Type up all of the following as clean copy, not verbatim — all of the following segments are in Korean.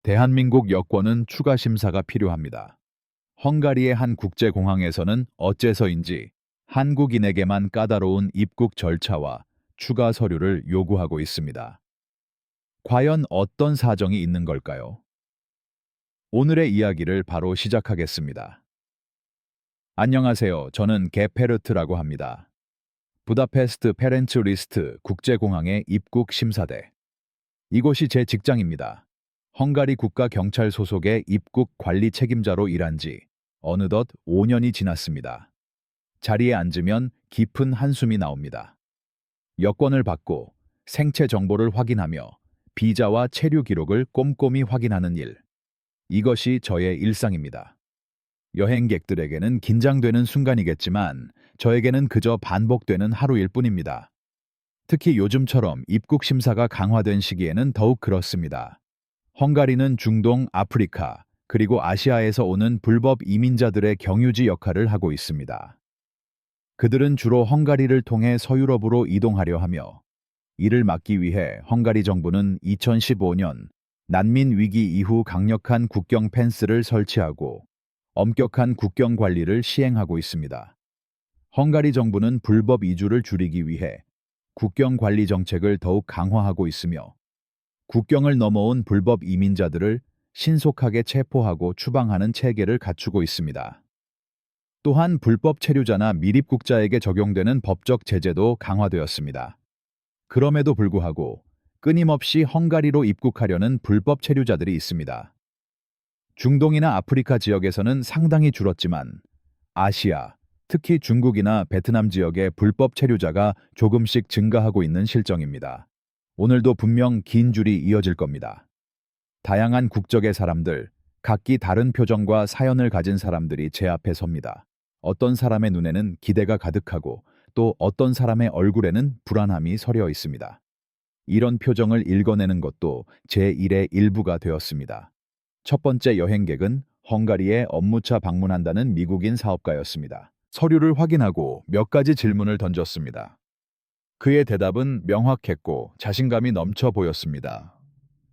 대한민국 여권은 추가 심사가 필요합니다. 헝가리의 한 국제공항에서는 어째서인지 한국인에게만 까다로운 입국 절차와 추가 서류를 요구하고 있습니다. 과연 어떤 사정이 있는 걸까요? 오늘의 이야기를 바로 시작하겠습니다. 안녕하세요. 저는 게페르트라고 합니다. 부다페스트 페렌츠 리스트 국제공항의 입국 심사대. 이곳이 제 직장입니다. 헝가리 국가경찰 소속의 입국 관리 책임자로 일한 지 어느덧 5년이 지났습니다. 자리에 앉으면 깊은 한숨이 나옵니다. 여권을 받고 생체 정보를 확인하며 비자와 체류 기록을 꼼꼼히 확인하는 일. 이것이 저의 일상입니다. 여행객들에게는 긴장되는 순간이겠지만 저에게는 그저 반복되는 하루일 뿐입니다. 특히 요즘처럼 입국 심사가 강화된 시기에는 더욱 그렇습니다. 헝가리는 중동, 아프리카, 그리고 아시아에서 오는 불법 이민자들의 경유지 역할을 하고 있습니다. 그들은 주로 헝가리를 통해 서유럽으로 이동하려 하며 이를 막기 위해 헝가리 정부는 2015년 난민 위기 이후 강력한 국경 펜스를 설치하고 엄격한 국경 관리를 시행하고 있습니다. 헝가리 정부는 불법 이주를 줄이기 위해 국경 관리 정책을 더욱 강화하고 있으며 국경을 넘어온 불법 이민자들을 신속하게 체포하고 추방하는 체계를 갖추고 있습니다. 또한 불법 체류자나 미입국자에게 적용되는 법적 제재도 강화되었습니다. 그럼에도 불구하고 끊임없이 헝가리로 입국하려는 불법 체류자들이 있습니다. 중동이나 아프리카 지역에서는 상당히 줄었지만 아시아, 특히 중국이나 베트남 지역의 불법 체류자가 조금씩 증가하고 있는 실정입니다. 오늘도 분명 긴 줄이 이어질 겁니다. 다양한 국적의 사람들, 각기 다른 표정과 사연을 가진 사람들이 제 앞에 섭니다. 어떤 사람의 눈에는 기대가 가득하고 또 어떤 사람의 얼굴에는 불안함이 서려 있습니다. 이런 표정을 읽어내는 것도 제 일의 일부가 되었습니다. 첫 번째 여행객은 헝가리에 업무차 방문한다는 미국인 사업가였습니다. 서류를 확인하고 몇 가지 질문을 던졌습니다. 그의 대답은 명확했고 자신감이 넘쳐 보였습니다.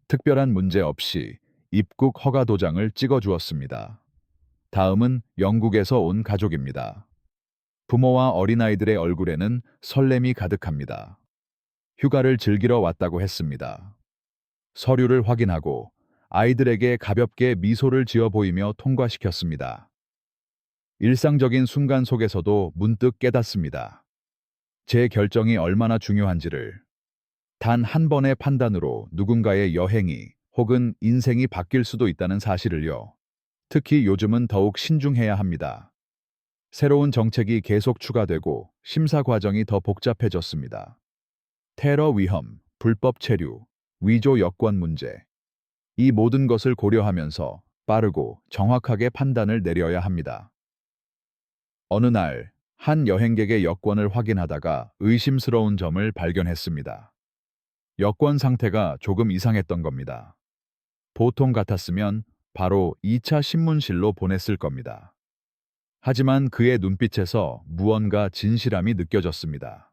특별한 문제 없이 입국 허가 도장을 찍어주었습니다. 다음은 영국에서 온 가족입니다. 부모와 어린아이들의 얼굴에는 설렘이 가득합니다. 휴가를 즐기러 왔다고 했습니다. 서류를 확인하고 아이들에게 가볍게 미소를 지어 보이며 통과시켰습니다. 일상적인 순간 속에서도 문득 깨닫습니다. 제 결정이 얼마나 중요한지를. 단 한 번의 판단으로 누군가의 여행이 혹은 인생이 바뀔 수도 있다는 사실을요. 특히 요즘은 더욱 신중해야 합니다. 새로운 정책이 계속 추가되고 심사 과정이 더 복잡해졌습니다. 테러 위험, 불법 체류, 위조 여권 문제. 이 모든 것을 고려하면서 빠르고 정확하게 판단을 내려야 합니다. 어느 날, 한 여행객의 여권을 확인하다가 의심스러운 점을 발견했습니다. 여권 상태가 조금 이상했던 겁니다. 보통 같았으면 바로 2차 신문실로 보냈을 겁니다. 하지만 그의 눈빛에서 무언가 진실함이 느껴졌습니다.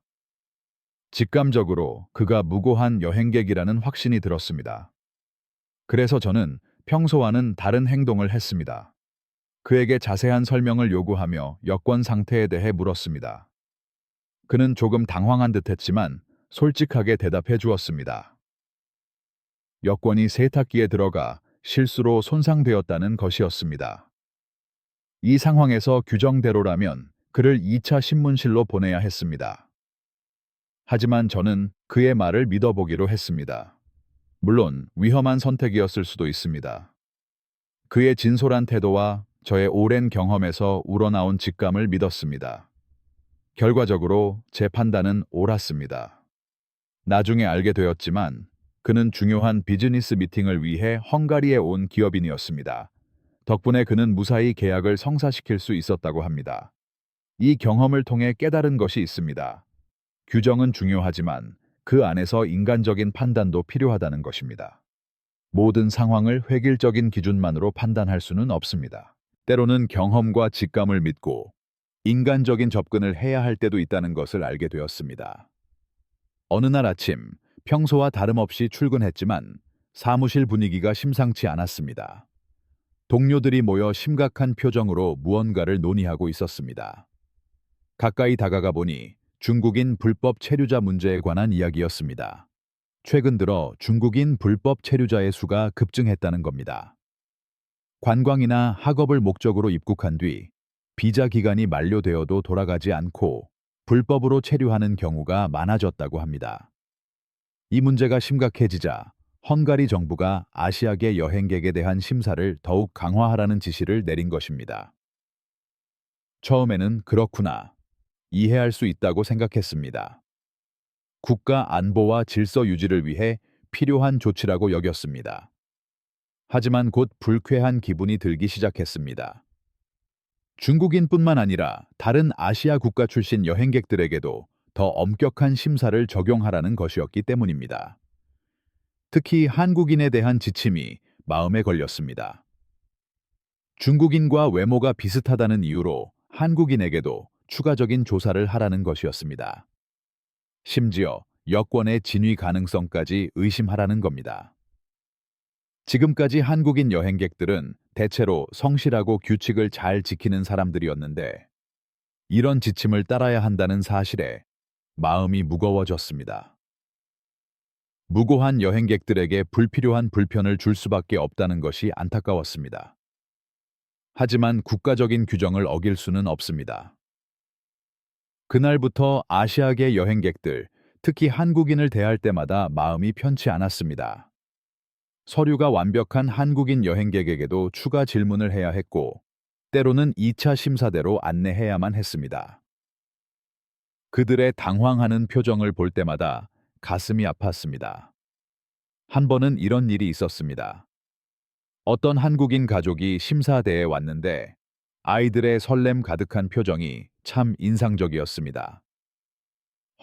직감적으로 그가 무고한 여행객이라는 확신이 들었습니다. 그래서 저는 평소와는 다른 행동을 했습니다. 그에게 자세한 설명을 요구하며 여권 상태에 대해 물었습니다. 그는 조금 당황한 듯했지만 솔직하게 대답해 주었습니다. 여권이 세탁기에 들어가 실수로 손상되었다는 것이었습니다. 이 상황에서 규정대로라면 그를 2차 신문실로 보내야 했습니다. 하지만 저는 그의 말을 믿어보기로 했습니다. 물론 위험한 선택이었을 수도 있습니다. 그의 진솔한 태도와 저의 오랜 경험에서 우러나온 직감을 믿었습니다. 결과적으로 제 판단은 옳았습니다. 나중에 알게 되었지만 그는 중요한 비즈니스 미팅을 위해 헝가리에 온 기업인이었습니다. 덕분에 그는 무사히 계약을 성사시킬 수 있었다고 합니다. 이 경험을 통해 깨달은 것이 있습니다. 규정은 중요하지만 그 안에서 인간적인 판단도 필요하다는 것입니다. 모든 상황을 획일적인 기준만으로 판단할 수는 없습니다. 때로는 경험과 직감을 믿고 인간적인 접근을 해야 할 때도 있다는 것을 알게 되었습니다. 어느 날 아침, 평소와 다름없이 출근했지만 사무실 분위기가 심상치 않았습니다. 동료들이 모여 심각한 표정으로 무언가를 논의하고 있었습니다. 가까이 다가가 보니 중국인 불법 체류자 문제에 관한 이야기였습니다. 최근 들어 중국인 불법 체류자의 수가 급증했다는 겁니다. 관광이나 학업을 목적으로 입국한 뒤 비자 기간이 만료되어도 돌아가지 않고 불법으로 체류하는 경우가 많아졌다고 합니다. 이 문제가 심각해지자 헝가리 정부가 아시아계 여행객에 대한 심사를 더욱 강화하라는 지시를 내린 것입니다. 처음에는 그렇구나, 이해할 수 있다고 생각했습니다. 국가 안보와 질서 유지를 위해 필요한 조치라고 여겼습니다. 하지만 곧 불쾌한 기분이 들기 시작했습니다. 중국인뿐만 아니라 다른 아시아 국가 출신 여행객들에게도 더 엄격한 심사를 적용하라는 것이었기 때문입니다. 특히 한국인에 대한 지침이 마음에 걸렸습니다. 중국인과 외모가 비슷하다는 이유로 한국인에게도 추가적인 조사를 하라는 것이었습니다. 심지어 여권의 진위 가능성까지 의심하라는 겁니다. 지금까지 한국인 여행객들은 대체로 성실하고 규칙을 잘 지키는 사람들이었는데 이런 지침을 따라야 한다는 사실에 마음이 무거워졌습니다. 무고한 여행객들에게 불필요한 불편을 줄 수밖에 없다는 것이 안타까웠습니다. 하지만 국가적인 규정을 어길 수는 없습니다. 그날부터 아시아계 여행객들, 특히 한국인을 대할 때마다 마음이 편치 않았습니다. 서류가 완벽한 한국인 여행객에게도 추가 질문을 해야 했고, 때로는 2차 심사대로 안내해야만 했습니다. 그들의 당황하는 표정을 볼 때마다 가슴이 아팠습니다. 한 번은 이런 일이 있었습니다. 어떤 한국인 가족이 심사대에 왔는데 아이들의 설렘 가득한 표정이 참 인상적이었습니다.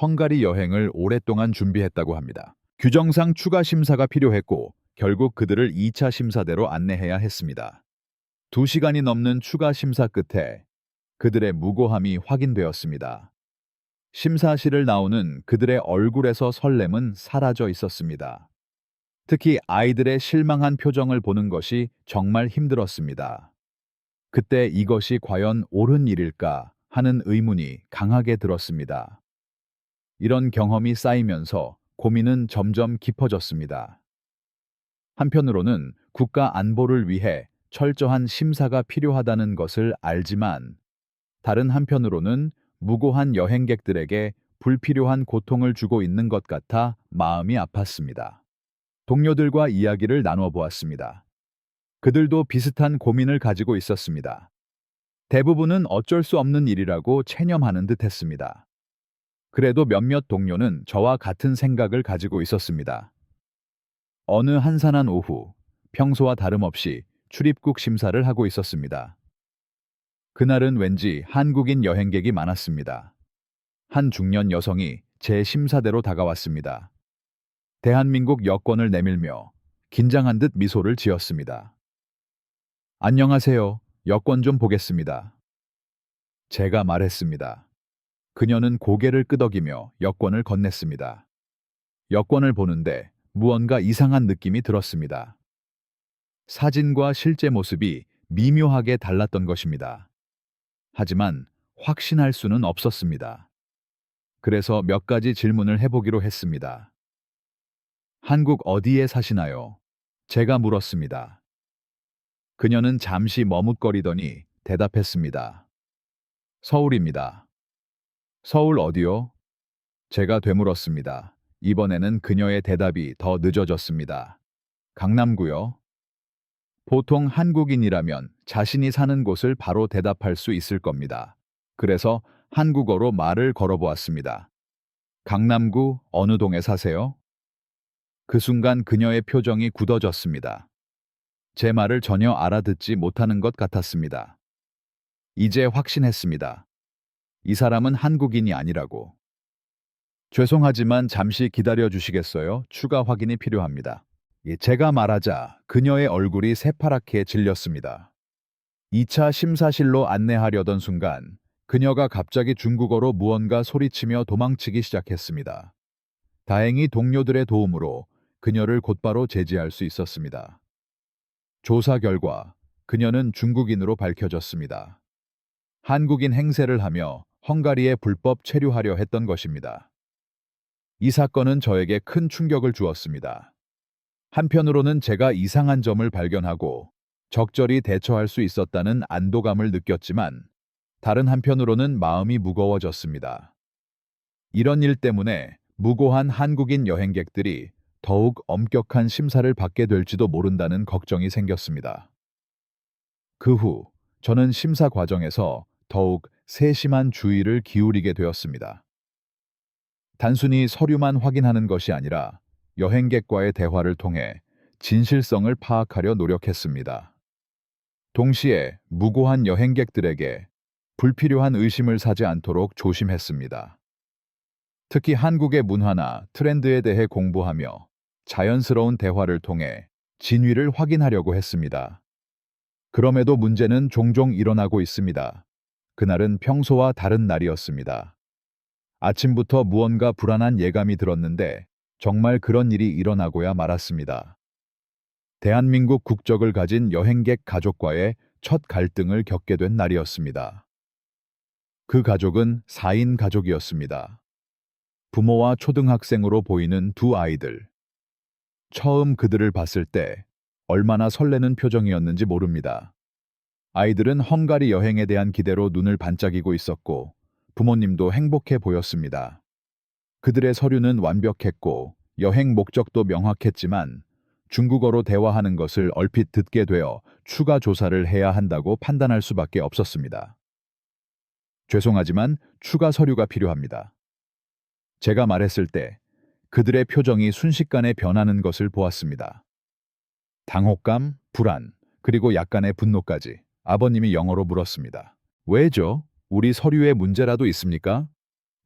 헝가리 여행을 오랫동안 준비했다고 합니다. 규정상 추가 심사가 필요했고 결국 그들을 2차 심사대로 안내해야 했습니다. 2시간이 넘는 추가 심사 끝에 그들의 무고함이 확인되었습니다. 심사실을 나오는 그들의 얼굴에서 설렘은 사라져 있었습니다. 특히 아이들의 실망한 표정을 보는 것이 정말 힘들었습니다. 그때 이것이 과연 옳은 일일까 하는 의문이 강하게 들었습니다. 이런 경험이 쌓이면서 고민은 점점 깊어졌습니다. 한편으로는 국가 안보를 위해 철저한 심사가 필요하다는 것을 알지만 다른 한편으로는 무고한 여행객들에게 불필요한 고통을 주고 있는 것 같아 마음이 아팠습니다. 동료들과 이야기를 나눠 보았습니다. 그들도 비슷한 고민을 가지고 있었습니다. 대부분은 어쩔 수 없는 일이라고 체념하는 듯 했습니다. 그래도 몇몇 동료는 저와 같은 생각을 가지고 있었습니다. 어느 한산한 오후, 평소와 다름없이 출입국 심사를 하고 있었습니다. 그날은 왠지 한국인 여행객이 많았습니다. 한 중년 여성이 제 심사대로 다가왔습니다. 대한민국 여권을 내밀며 긴장한 듯 미소를 지었습니다. 안녕하세요. 여권 좀 보겠습니다. 제가 말했습니다. 그녀는 고개를 끄덕이며 여권을 건넸습니다. 여권을 보는데 무언가 이상한 느낌이 들었습니다. 사진과 실제 모습이 미묘하게 달랐던 것입니다. 하지만 확신할 수는 없었습니다. 그래서 몇 가지 질문을 해보기로 했습니다. 한국 어디에 사시나요? 제가 물었습니다. 그녀는 잠시 머뭇거리더니 대답했습니다. 서울입니다. 서울 어디요? 제가 되물었습니다. 이번에는 그녀의 대답이 더 늦어졌습니다. 강남구요. 보통 한국인이라면 자신이 사는 곳을 바로 대답할 수 있을 겁니다. 그래서 한국어로 말을 걸어보았습니다. 강남구 어느 동에 사세요? 그 순간 그녀의 표정이 굳어졌습니다. 제 말을 전혀 알아듣지 못하는 것 같았습니다. 이제 확신했습니다. 이 사람은 한국인이 아니라고. 죄송하지만 잠시 기다려 주시겠어요? 추가 확인이 필요합니다. 제가 말하자 그녀의 얼굴이 새파랗게 질렸습니다. 2차 심사실로 안내하려던 순간 그녀가 갑자기 중국어로 무언가 소리치며 도망치기 시작했습니다. 다행히 동료들의 도움으로 그녀를 곧바로 제지할 수 있었습니다. 조사 결과 그녀는 중국인으로 밝혀졌습니다. 한국인 행세를 하며 헝가리에 불법 체류하려 했던 것입니다. 이 사건은 저에게 큰 충격을 주었습니다. 한편으로는 제가 이상한 점을 발견하고 적절히 대처할 수 있었다는 안도감을 느꼈지만 다른 한편으로는 마음이 무거워졌습니다. 이런 일 때문에 무고한 한국인 여행객들이 더욱 엄격한 심사를 받게 될지도 모른다는 걱정이 생겼습니다. 그 후 저는 심사 과정에서 더욱 세심한 주의를 기울이게 되었습니다. 단순히 서류만 확인하는 것이 아니라 여행객과의 대화를 통해 진실성을 파악하려 노력했습니다. 동시에 무고한 여행객들에게 불필요한 의심을 사지 않도록 조심했습니다. 특히 한국의 문화나 트렌드에 대해 공부하며 자연스러운 대화를 통해 진위를 확인하려고 했습니다. 그럼에도 문제는 종종 일어나고 있습니다. 그날은 평소와 다른 날이었습니다. 아침부터 무언가 불안한 예감이 들었는데 정말 그런 일이 일어나고야 말았습니다. 대한민국 국적을 가진 여행객 가족과의 첫 갈등을 겪게 된 날이었습니다. 그 가족은 4인 가족이었습니다. 부모와 초등학생으로 보이는 두 아이들. 처음 그들을 봤을 때 얼마나 설레는 표정이었는지 모릅니다. 아이들은 헝가리 여행에 대한 기대로 눈을 반짝이고 있었고 부모님도 행복해 보였습니다. 그들의 서류는 완벽했고 여행 목적도 명확했지만 중국어로 대화하는 것을 얼핏 듣게 되어 추가 조사를 해야 한다고 판단할 수밖에 없었습니다. 죄송하지만 추가 서류가 필요합니다. 제가 말했을 때 그들의 표정이 순식간에 변하는 것을 보았습니다. 당혹감, 불안, 그리고 약간의 분노까지. 아버님이 영어로 물었습니다. 왜죠? 우리 서류에 문제라도 있습니까?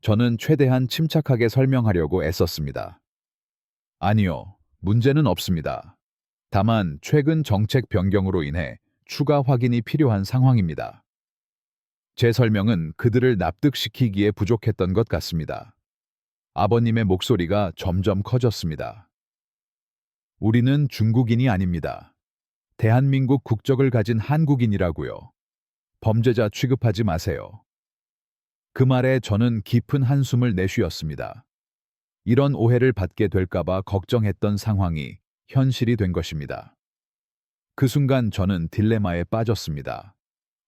저는 최대한 침착하게 설명하려고 애썼습니다. 아니요, 문제는 없습니다. 다만 최근 정책 변경으로 인해 추가 확인이 필요한 상황입니다. 제 설명은 그들을 납득시키기에 부족했던 것 같습니다. 아버님의 목소리가 점점 커졌습니다. 우리는 중국인이 아닙니다. 대한민국 국적을 가진 한국인이라고요. 범죄자 취급하지 마세요. 그 말에 저는 깊은 한숨을 내쉬었습니다. 이런 오해를 받게 될까봐 걱정했던 상황이 현실이 된 것입니다. 그 순간 저는 딜레마에 빠졌습니다.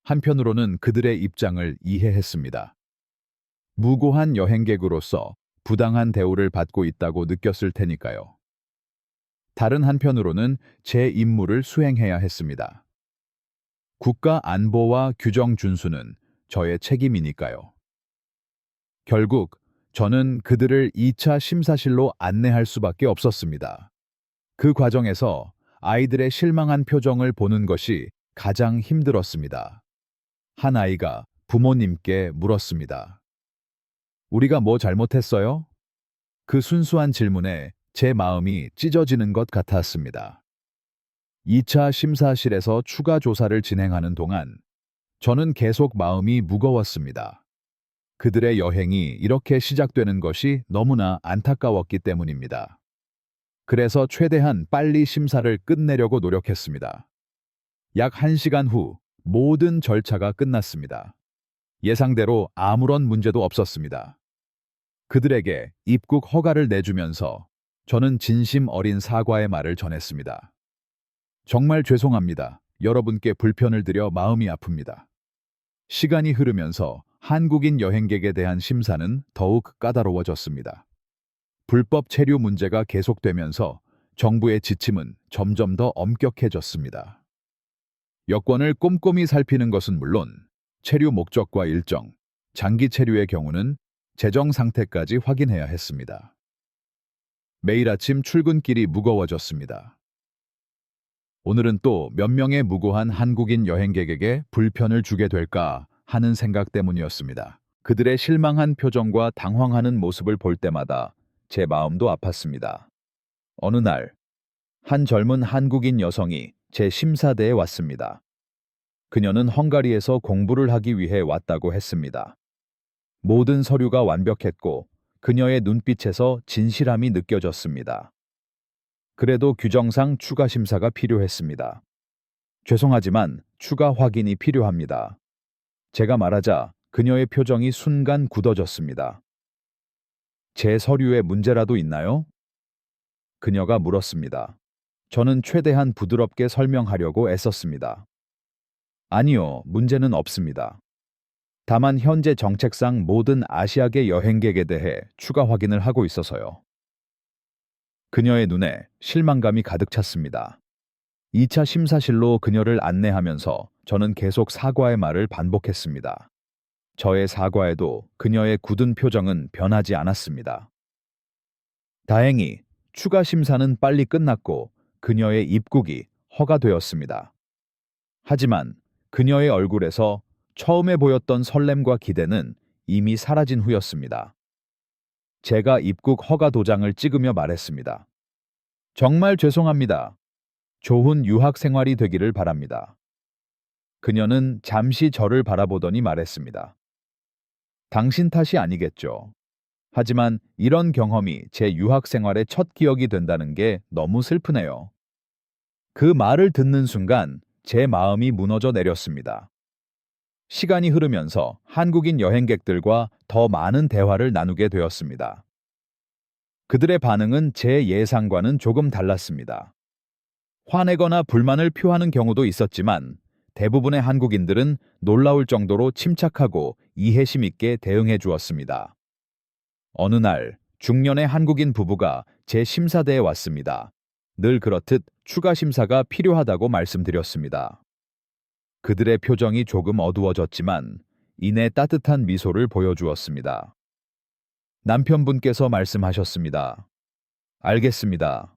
한편으로는 그들의 입장을 이해했습니다. 무고한 여행객으로서 부당한 대우를 받고 있다고 느꼈을 테니까요. 다른 한편으로는 제 임무를 수행해야 했습니다. 국가 안보와 규정 준수는 저의 책임이니까요. 결국 저는 그들을 2차 심사실로 안내할 수밖에 없었습니다. 그 과정에서 아이들의 실망한 표정을 보는 것이 가장 힘들었습니다. 한 아이가 부모님께 물었습니다. 우리가 뭐 잘못했어요? 그 순수한 질문에 제 마음이 찢어지는 것 같았습니다. 2차 심사실에서 추가 조사를 진행하는 동안 저는 계속 마음이 무거웠습니다. 그들의 여행이 이렇게 시작되는 것이 너무나 안타까웠기 때문입니다. 그래서 최대한 빨리 심사를 끝내려고 노력했습니다. 약 1시간 후 모든 절차가 끝났습니다. 예상대로 아무런 문제도 없었습니다. 그들에게 입국 허가를 내주면서 저는 진심 어린 사과의 말을 전했습니다. 정말 죄송합니다. 여러분께 불편을 드려 마음이 아픕니다. 시간이 흐르면서 한국인 여행객에 대한 심사는 더욱 까다로워졌습니다. 불법 체류 문제가 계속되면서 정부의 지침은 점점 더 엄격해졌습니다. 여권을 꼼꼼히 살피는 것은 물론 체류 목적과 일정, 장기 체류의 경우는 재정 상태까지 확인해야 했습니다. 매일 아침 출근길이 무거워졌습니다. 오늘은 또 몇 명의 무고한 한국인 여행객에게 불편을 주게 될까 하는 생각 때문이었습니다. 그들의 실망한 표정과 당황하는 모습을 볼 때마다 제 마음도 아팠습니다. 어느 날, 한 젊은 한국인 여성이 제 심사대에 왔습니다. 그녀는 헝가리에서 공부를 하기 위해 왔다고 했습니다. 모든 서류가 완벽했고 그녀의 눈빛에서 진실함이 느껴졌습니다. 그래도 규정상 추가 심사가 필요했습니다. 죄송하지만 추가 확인이 필요합니다. 제가 말하자 그녀의 표정이 순간 굳어졌습니다. 제 서류에 문제라도 있나요? 그녀가 물었습니다. 저는 최대한 부드럽게 설명하려고 애썼습니다. 아니요, 문제는 없습니다. 다만 현재 정책상 모든 아시아계 여행객에 대해 추가 확인을 하고 있어서요. 그녀의 눈에 실망감이 가득 찼습니다. 2차 심사실로 그녀를 안내하면서 저는 계속 사과의 말을 반복했습니다. 저의 사과에도 그녀의 굳은 표정은 변하지 않았습니다. 다행히 추가 심사는 빨리 끝났고 그녀의 입국이 허가되었습니다. 하지만 그녀의 얼굴에서 처음에 보였던 설렘과 기대는 이미 사라진 후였습니다. 제가 입국 허가 도장을 찍으며 말했습니다. 정말 죄송합니다. 좋은 유학 생활이 되기를 바랍니다. 그녀는 잠시 저를 바라보더니 말했습니다. 당신 탓이 아니겠죠. 하지만 이런 경험이 제 유학 생활의 첫 기억이 된다는 게 너무 슬프네요. 그 말을 듣는 순간 제 마음이 무너져 내렸습니다. 시간이 흐르면서 한국인 여행객들과 더 많은 대화를 나누게 되었습니다. 그들의 반응은 제 예상과는 조금 달랐습니다. 화내거나 불만을 표하는 경우도 있었지만 대부분의 한국인들은 놀라울 정도로 침착하고 이해심 있게 대응해 주었습니다. 어느 날 중년의 한국인 부부가 제 심사대에 왔습니다. 늘 그렇듯 추가 심사가 필요하다고 말씀드렸습니다. 그들의 표정이 조금 어두워졌지만 이내 따뜻한 미소를 보여주었습니다. 남편분께서 말씀하셨습니다. 알겠습니다.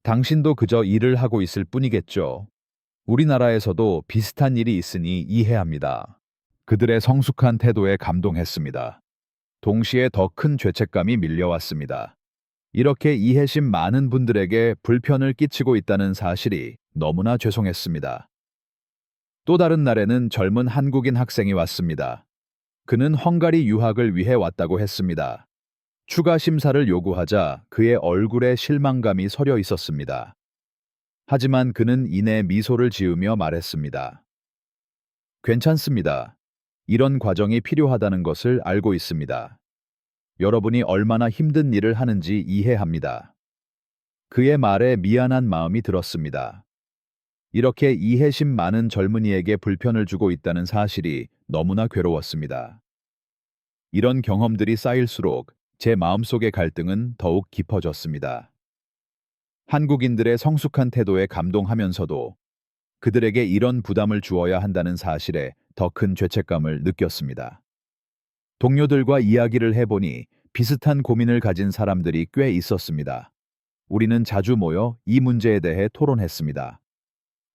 당신도 그저 일을 하고 있을 뿐이겠죠. 우리나라에서도 비슷한 일이 있으니 이해합니다. 그들의 성숙한 태도에 감동했습니다. 동시에 더 큰 죄책감이 밀려왔습니다. 이렇게 이해심 많은 분들에게 불편을 끼치고 있다는 사실이 너무나 죄송했습니다. 또 다른 날에는 젊은 한국인 학생이 왔습니다. 그는 헝가리 유학을 위해 왔다고 했습니다. 추가 심사를 요구하자 그의 얼굴에 실망감이 서려 있었습니다. 하지만 그는 이내 미소를 지으며 말했습니다. 괜찮습니다. 이런 과정이 필요하다는 것을 알고 있습니다. 여러분이 얼마나 힘든 일을 하는지 이해합니다. 그의 말에 미안한 마음이 들었습니다. 이렇게 이해심 많은 젊은이에게 불편을 주고 있다는 사실이 너무나 괴로웠습니다. 이런 경험들이 쌓일수록 제 마음속의 갈등은 더욱 깊어졌습니다. 한국인들의 성숙한 태도에 감동하면서도 그들에게 이런 부담을 주어야 한다는 사실에 더 큰 죄책감을 느꼈습니다. 동료들과 이야기를 해보니 비슷한 고민을 가진 사람들이 꽤 있었습니다. 우리는 자주 모여 이 문제에 대해 토론했습니다.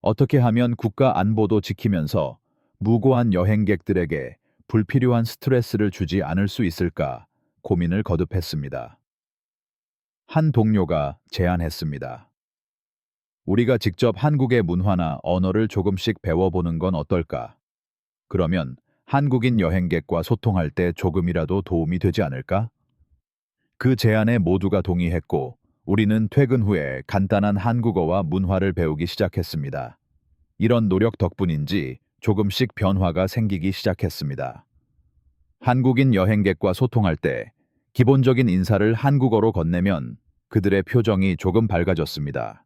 어떻게 하면 국가 안보도 지키면서 무고한 여행객들에게 불필요한 스트레스를 주지 않을 수 있을까 고민을 거듭했습니다. 한 동료가 제안했습니다. 우리가 직접 한국의 문화나 언어를 조금씩 배워보는 건 어떨까? 그러면 한국인 여행객과 소통할 때 조금이라도 도움이 되지 않을까? 그 제안에 모두가 동의했고 우리는 퇴근 후에 간단한 한국어와 문화를 배우기 시작했습니다. 이런 노력 덕분인지 조금씩 변화가 생기기 시작했습니다. 한국인 여행객과 소통할 때 기본적인 인사를 한국어로 건네면 그들의 표정이 조금 밝아졌습니다.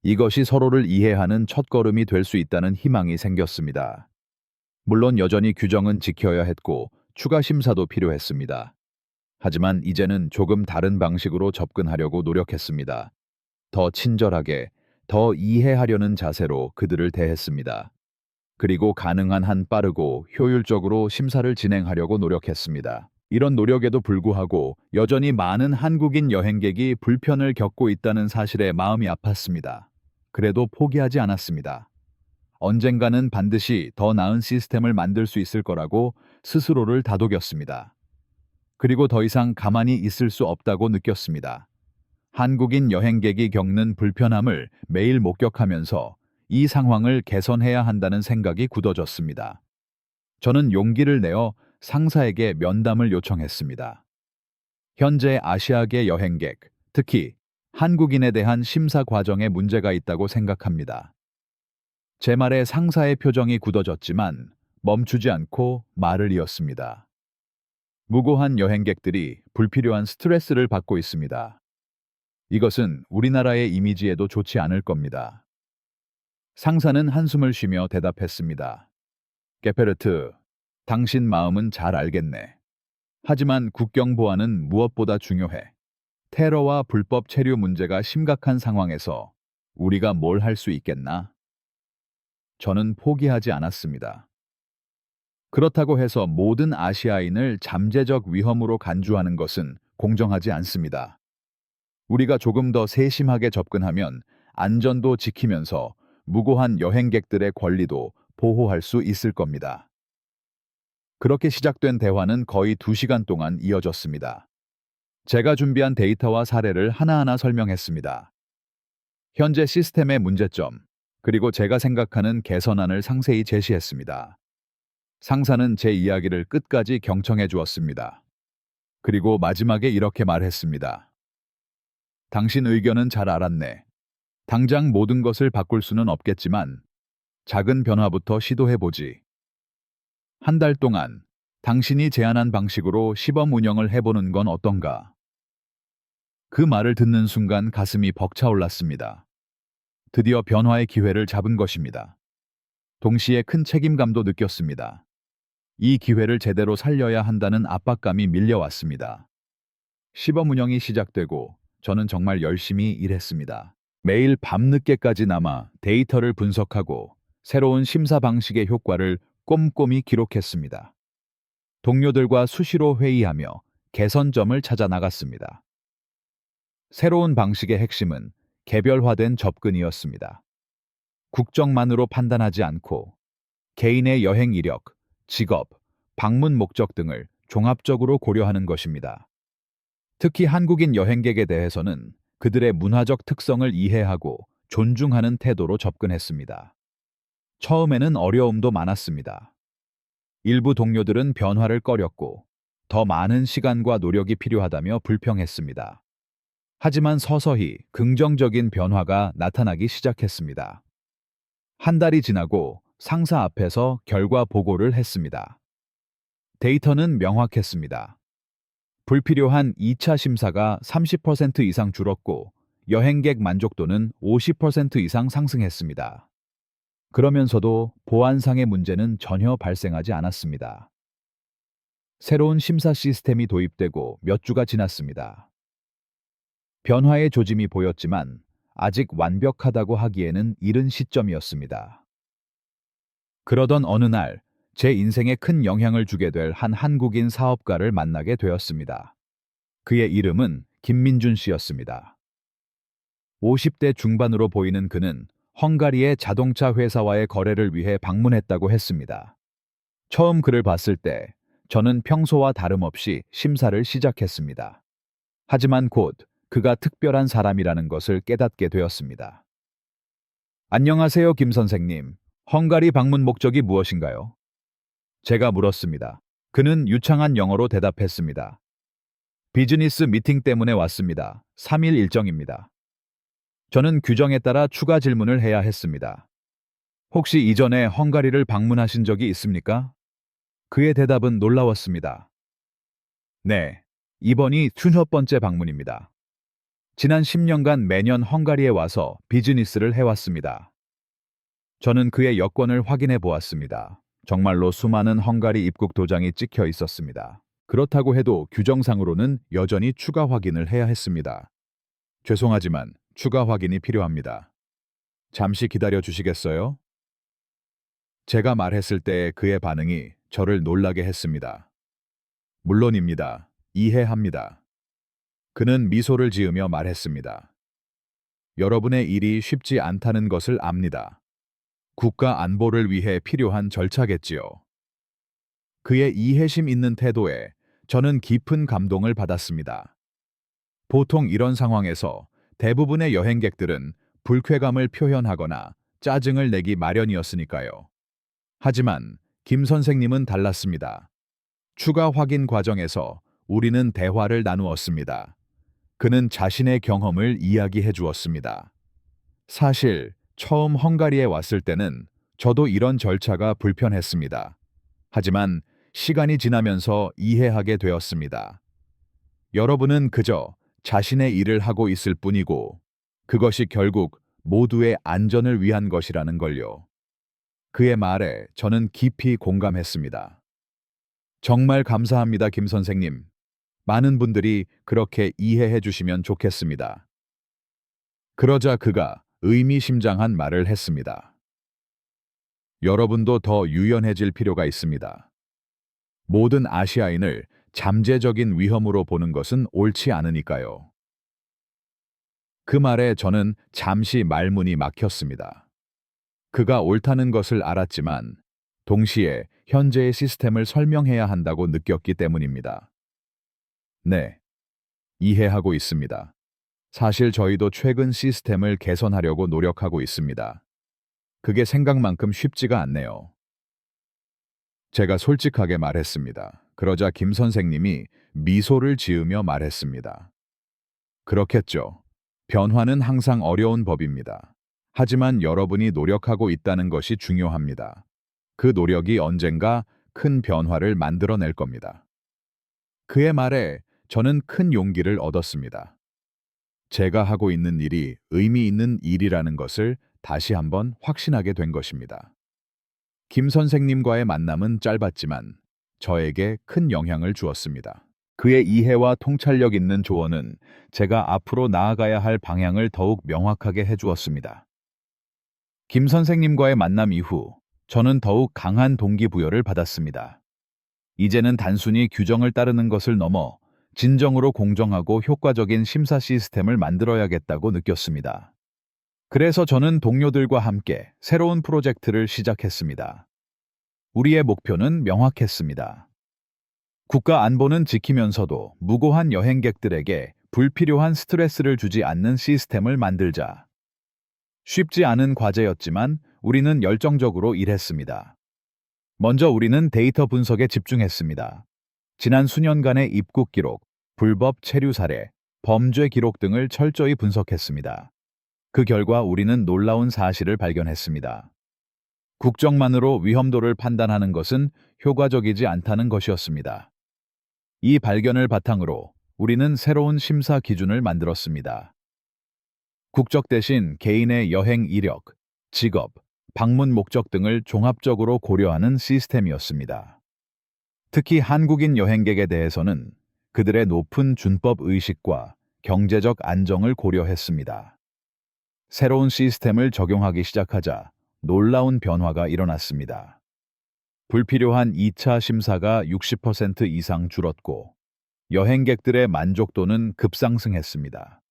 이것이 서로를 이해하는 첫걸음이 될 수 있다는 희망이 생겼습니다. 물론 여전히 규정은 지켜야 했고 추가 심사도 필요했습니다. 하지만 이제는 조금 다른 방식으로 접근하려고 노력했습니다. 더 친절하게, 더 이해하려는 자세로 그들을 대했습니다. 그리고 가능한 한 빠르고 효율적으로 심사를 진행하려고 노력했습니다. 이런 노력에도 불구하고 여전히 많은 한국인 여행객이 불편을 겪고 있다는 사실에 마음이 아팠습니다. 그래도 포기하지 않았습니다. 언젠가는 반드시 더 나은 시스템을 만들 수 있을 거라고 스스로를 다독였습니다. 그리고 더 이상 가만히 있을 수 없다고 느꼈습니다. 한국인 여행객이 겪는 불편함을 매일 목격하면서 이 상황을 개선해야 한다는 생각이 굳어졌습니다. 저는 용기를 내어 상사에게 면담을 요청했습니다. 현재 아시아계 여행객, 특히 한국인에 대한 심사 과정에 문제가 있다고 생각합니다. 제 말에 상사의 표정이 굳어졌지만 멈추지 않고 말을 이었습니다. 무고한 여행객들이 불필요한 스트레스를 받고 있습니다. 이것은 우리나라의 이미지에도 좋지 않을 겁니다. 상사는 한숨을 쉬며 대답했습니다. 게페르트, 당신 마음은 잘 알겠네. 하지만 국경 보안은 무엇보다 중요해. 테러와 불법 체류 문제가 심각한 상황에서 우리가 뭘 할 수 있겠나? 저는 포기하지 않았습니다. 그렇다고 해서 모든 아시아인을 잠재적 위험으로 간주하는 것은 공정하지 않습니다. 우리가 조금 더 세심하게 접근하면 안전도 지키면서 무고한 여행객들의 권리도 보호할 수 있을 겁니다. 그렇게 시작된 대화는 거의 2시간 동안 이어졌습니다. 제가 준비한 데이터와 사례를 하나하나 설명했습니다. 현재 시스템의 문제점, 그리고 제가 생각하는 개선안을 상세히 제시했습니다. 상사는 제 이야기를 끝까지 경청해 주었습니다. 그리고 마지막에 이렇게 말했습니다. 당신 의견은 잘 알았네. 당장 모든 것을 바꿀 수는 없겠지만 작은 변화부터 시도해보지. 한 달 동안 당신이 제안한 방식으로 시범 운영을 해보는 건 어떤가? 그 말을 듣는 순간 가슴이 벅차올랐습니다. 드디어 변화의 기회를 잡은 것입니다. 동시에 큰 책임감도 느꼈습니다. 이 기회를 제대로 살려야 한다는 압박감이 밀려왔습니다. 시범 운영이 시작되고 저는 정말 열심히 일했습니다. 매일 밤늦게까지 남아 데이터를 분석하고 새로운 심사 방식의 효과를 꼼꼼히 기록했습니다. 동료들과 수시로 회의하며 개선점을 찾아 나갔습니다. 새로운 방식의 핵심은 개별화된 접근이었습니다. 국적만으로 판단하지 않고 개인의 여행 이력, 직업, 방문 목적 등을 종합적으로 고려하는 것입니다. 특히 한국인 여행객에 대해서는 그들의 문화적 특성을 이해하고 존중하는 태도로 접근했습니다. 처음에는 어려움도 많았습니다. 일부 동료들은 변화를 꺼렸고 더 많은 시간과 노력이 필요하다며 불평했습니다. 하지만 서서히 긍정적인 변화가 나타나기 시작했습니다. 한 달이 지나고 상사 앞에서 결과 보고를 했습니다. 데이터는 명확했습니다. 불필요한 2차 심사가 30% 이상 줄었고 여행객 만족도는 50% 이상 상승했습니다. 그러면서도 보안상의 문제는 전혀 발생하지 않았습니다. 새로운 심사 시스템이 도입되고 몇 주가 지났습니다. 변화의 조짐이 보였지만 아직 완벽하다고 하기에는 이른 시점이었습니다. 그러던 어느 날, 제 인생에 큰 영향을 주게 될 한 한국인 사업가를 만나게 되었습니다. 그의 이름은 김민준 씨였습니다. 50대 중반으로 보이는 그는 헝가리의 자동차 회사와의 거래를 위해 방문했다고 했습니다. 처음 그를 봤을 때 저는 평소와 다름없이 심사를 시작했습니다. 하지만 곧 그가 특별한 사람이라는 것을 깨닫게 되었습니다. 안녕하세요, 김 선생님. 헝가리 방문 목적이 무엇인가요? 제가 물었습니다. 그는 유창한 영어로 대답했습니다. 비즈니스 미팅 때문에 왔습니다. 3일 일정입니다. 저는 규정에 따라 추가 질문을 해야 했습니다. 혹시 이전에 헝가리를 방문하신 적이 있습니까? 그의 대답은 놀라웠습니다. 네, 이번이 20번째 방문입니다. 지난 10년간 매년 헝가리에 와서 비즈니스를 해왔습니다. 저는 그의 여권을 확인해 보았습니다. 정말로 수많은 헝가리 입국 도장이 찍혀 있었습니다. 그렇다고 해도 규정상으로는 여전히 추가 확인을 해야 했습니다. 죄송하지만 추가 확인이 필요합니다. 잠시 기다려 주시겠어요? 제가 말했을 때 그의 반응이 저를 놀라게 했습니다. 물론입니다. 이해합니다. 그는 미소를 지으며 말했습니다. 여러분의 일이 쉽지 않다는 것을 압니다. 국가 안보를 위해 필요한 절차겠지요. 그의 이해심 있는 태도에 저는 깊은 감동을 받았습니다. 보통 이런 상황에서 대부분의 여행객들은 불쾌감을 표현하거나 짜증을 내기 마련이었으니까요. 하지만 김 선생님은 달랐습니다. 추가 확인 과정에서 우리는 대화를 나누었습니다. 그는 자신의 경험을 이야기해 주었습니다. 사실 처음 헝가리에 왔을 때는 저도 이런 절차가 불편했습니다. 하지만 시간이 지나면서 이해하게 되었습니다. 여러분은 그저 자신의 일을 하고 있을 뿐이고 그것이 결국 모두의 안전을 위한 것이라는 걸요. 그의 말에 저는 깊이 공감했습니다. 정말 감사합니다, 김 선생님. 많은 분들이 그렇게 이해해 주시면 좋겠습니다. 그러자 그가 의미심장한 말을 했습니다. 여러분도 더 유연해질 필요가 있습니다. 모든 아시아인을 잠재적인 위험으로 보는 것은 옳지 않으니까요. 그 말에 저는 잠시 말문이 막혔습니다. 그가 옳다는 것을 알았지만 동시에 현재의 시스템을 설명해야 한다고 느꼈기 때문입니다. 네, 이해하고 있습니다. 사실 저희도 최근 시스템을 개선하려고 노력하고 있습니다. 그게 생각만큼 쉽지가 않네요. 제가 솔직하게 말했습니다. 그러자 김 선생님이 미소를 지으며 말했습니다. 그렇겠죠. 변화는 항상 어려운 법입니다. 하지만 여러분이 노력하고 있다는 것이 중요합니다. 그 노력이 언젠가 큰 변화를 만들어낼 겁니다. 그의 말에 저는 큰 용기를 얻었습니다. 제가 하고 있는 일이 의미 있는 일이라는 것을 다시 한번 확신하게 된 것입니다. 김 선생님과의 만남은 짧았지만 저에게 큰 영향을 주었습니다. 그의 이해와 통찰력 있는 조언은 제가 앞으로 나아가야 할 방향을 더욱 명확하게 해주었습니다. 김 선생님과의 만남 이후 저는 더욱 강한 동기부여를 받았습니다. 이제는 단순히 규정을 따르는 것을 넘어 진정으로 공정하고 효과적인 심사 시스템을 만들어야겠다고 느꼈습니다. 그래서 저는 동료들과 함께 새로운 프로젝트를 시작했습니다. 우리의 목표는 명확했습니다. 국가 안보는 지키면서도 무고한 여행객들에게 불필요한 스트레스를 주지 않는 시스템을 만들자. 쉽지 않은 과제였지만 우리는 열정적으로 일했습니다. 먼저 우리는 데이터 분석에 집중했습니다. 지난 수년간의 입국 기록, 불법 체류 사례, 범죄 기록 등을 철저히 분석했습니다. 그 결과 우리는 놀라운 사실을 발견했습니다. 국적만으로 위험도를 판단하는 것은 효과적이지 않다는 것이었습니다. 이 발견을 바탕으로 우리는 새로운 심사 기준을 만들었습니다. 국적 대신 개인의 여행 이력, 직업, 방문 목적 등을 종합적으로 고려하는 시스템이었습니다. 특히 한국인 여행객에 대해서는 그들의 높은 준법 의식과 경제적 안정을 고려했습니다. 새로운 시스템을 적용하기 시작하자 놀라운 변화가 일어났습니다. 불필요한 2차 심사가 60% 이상 줄었고 여행객들의 만족도는 급상승했습니다.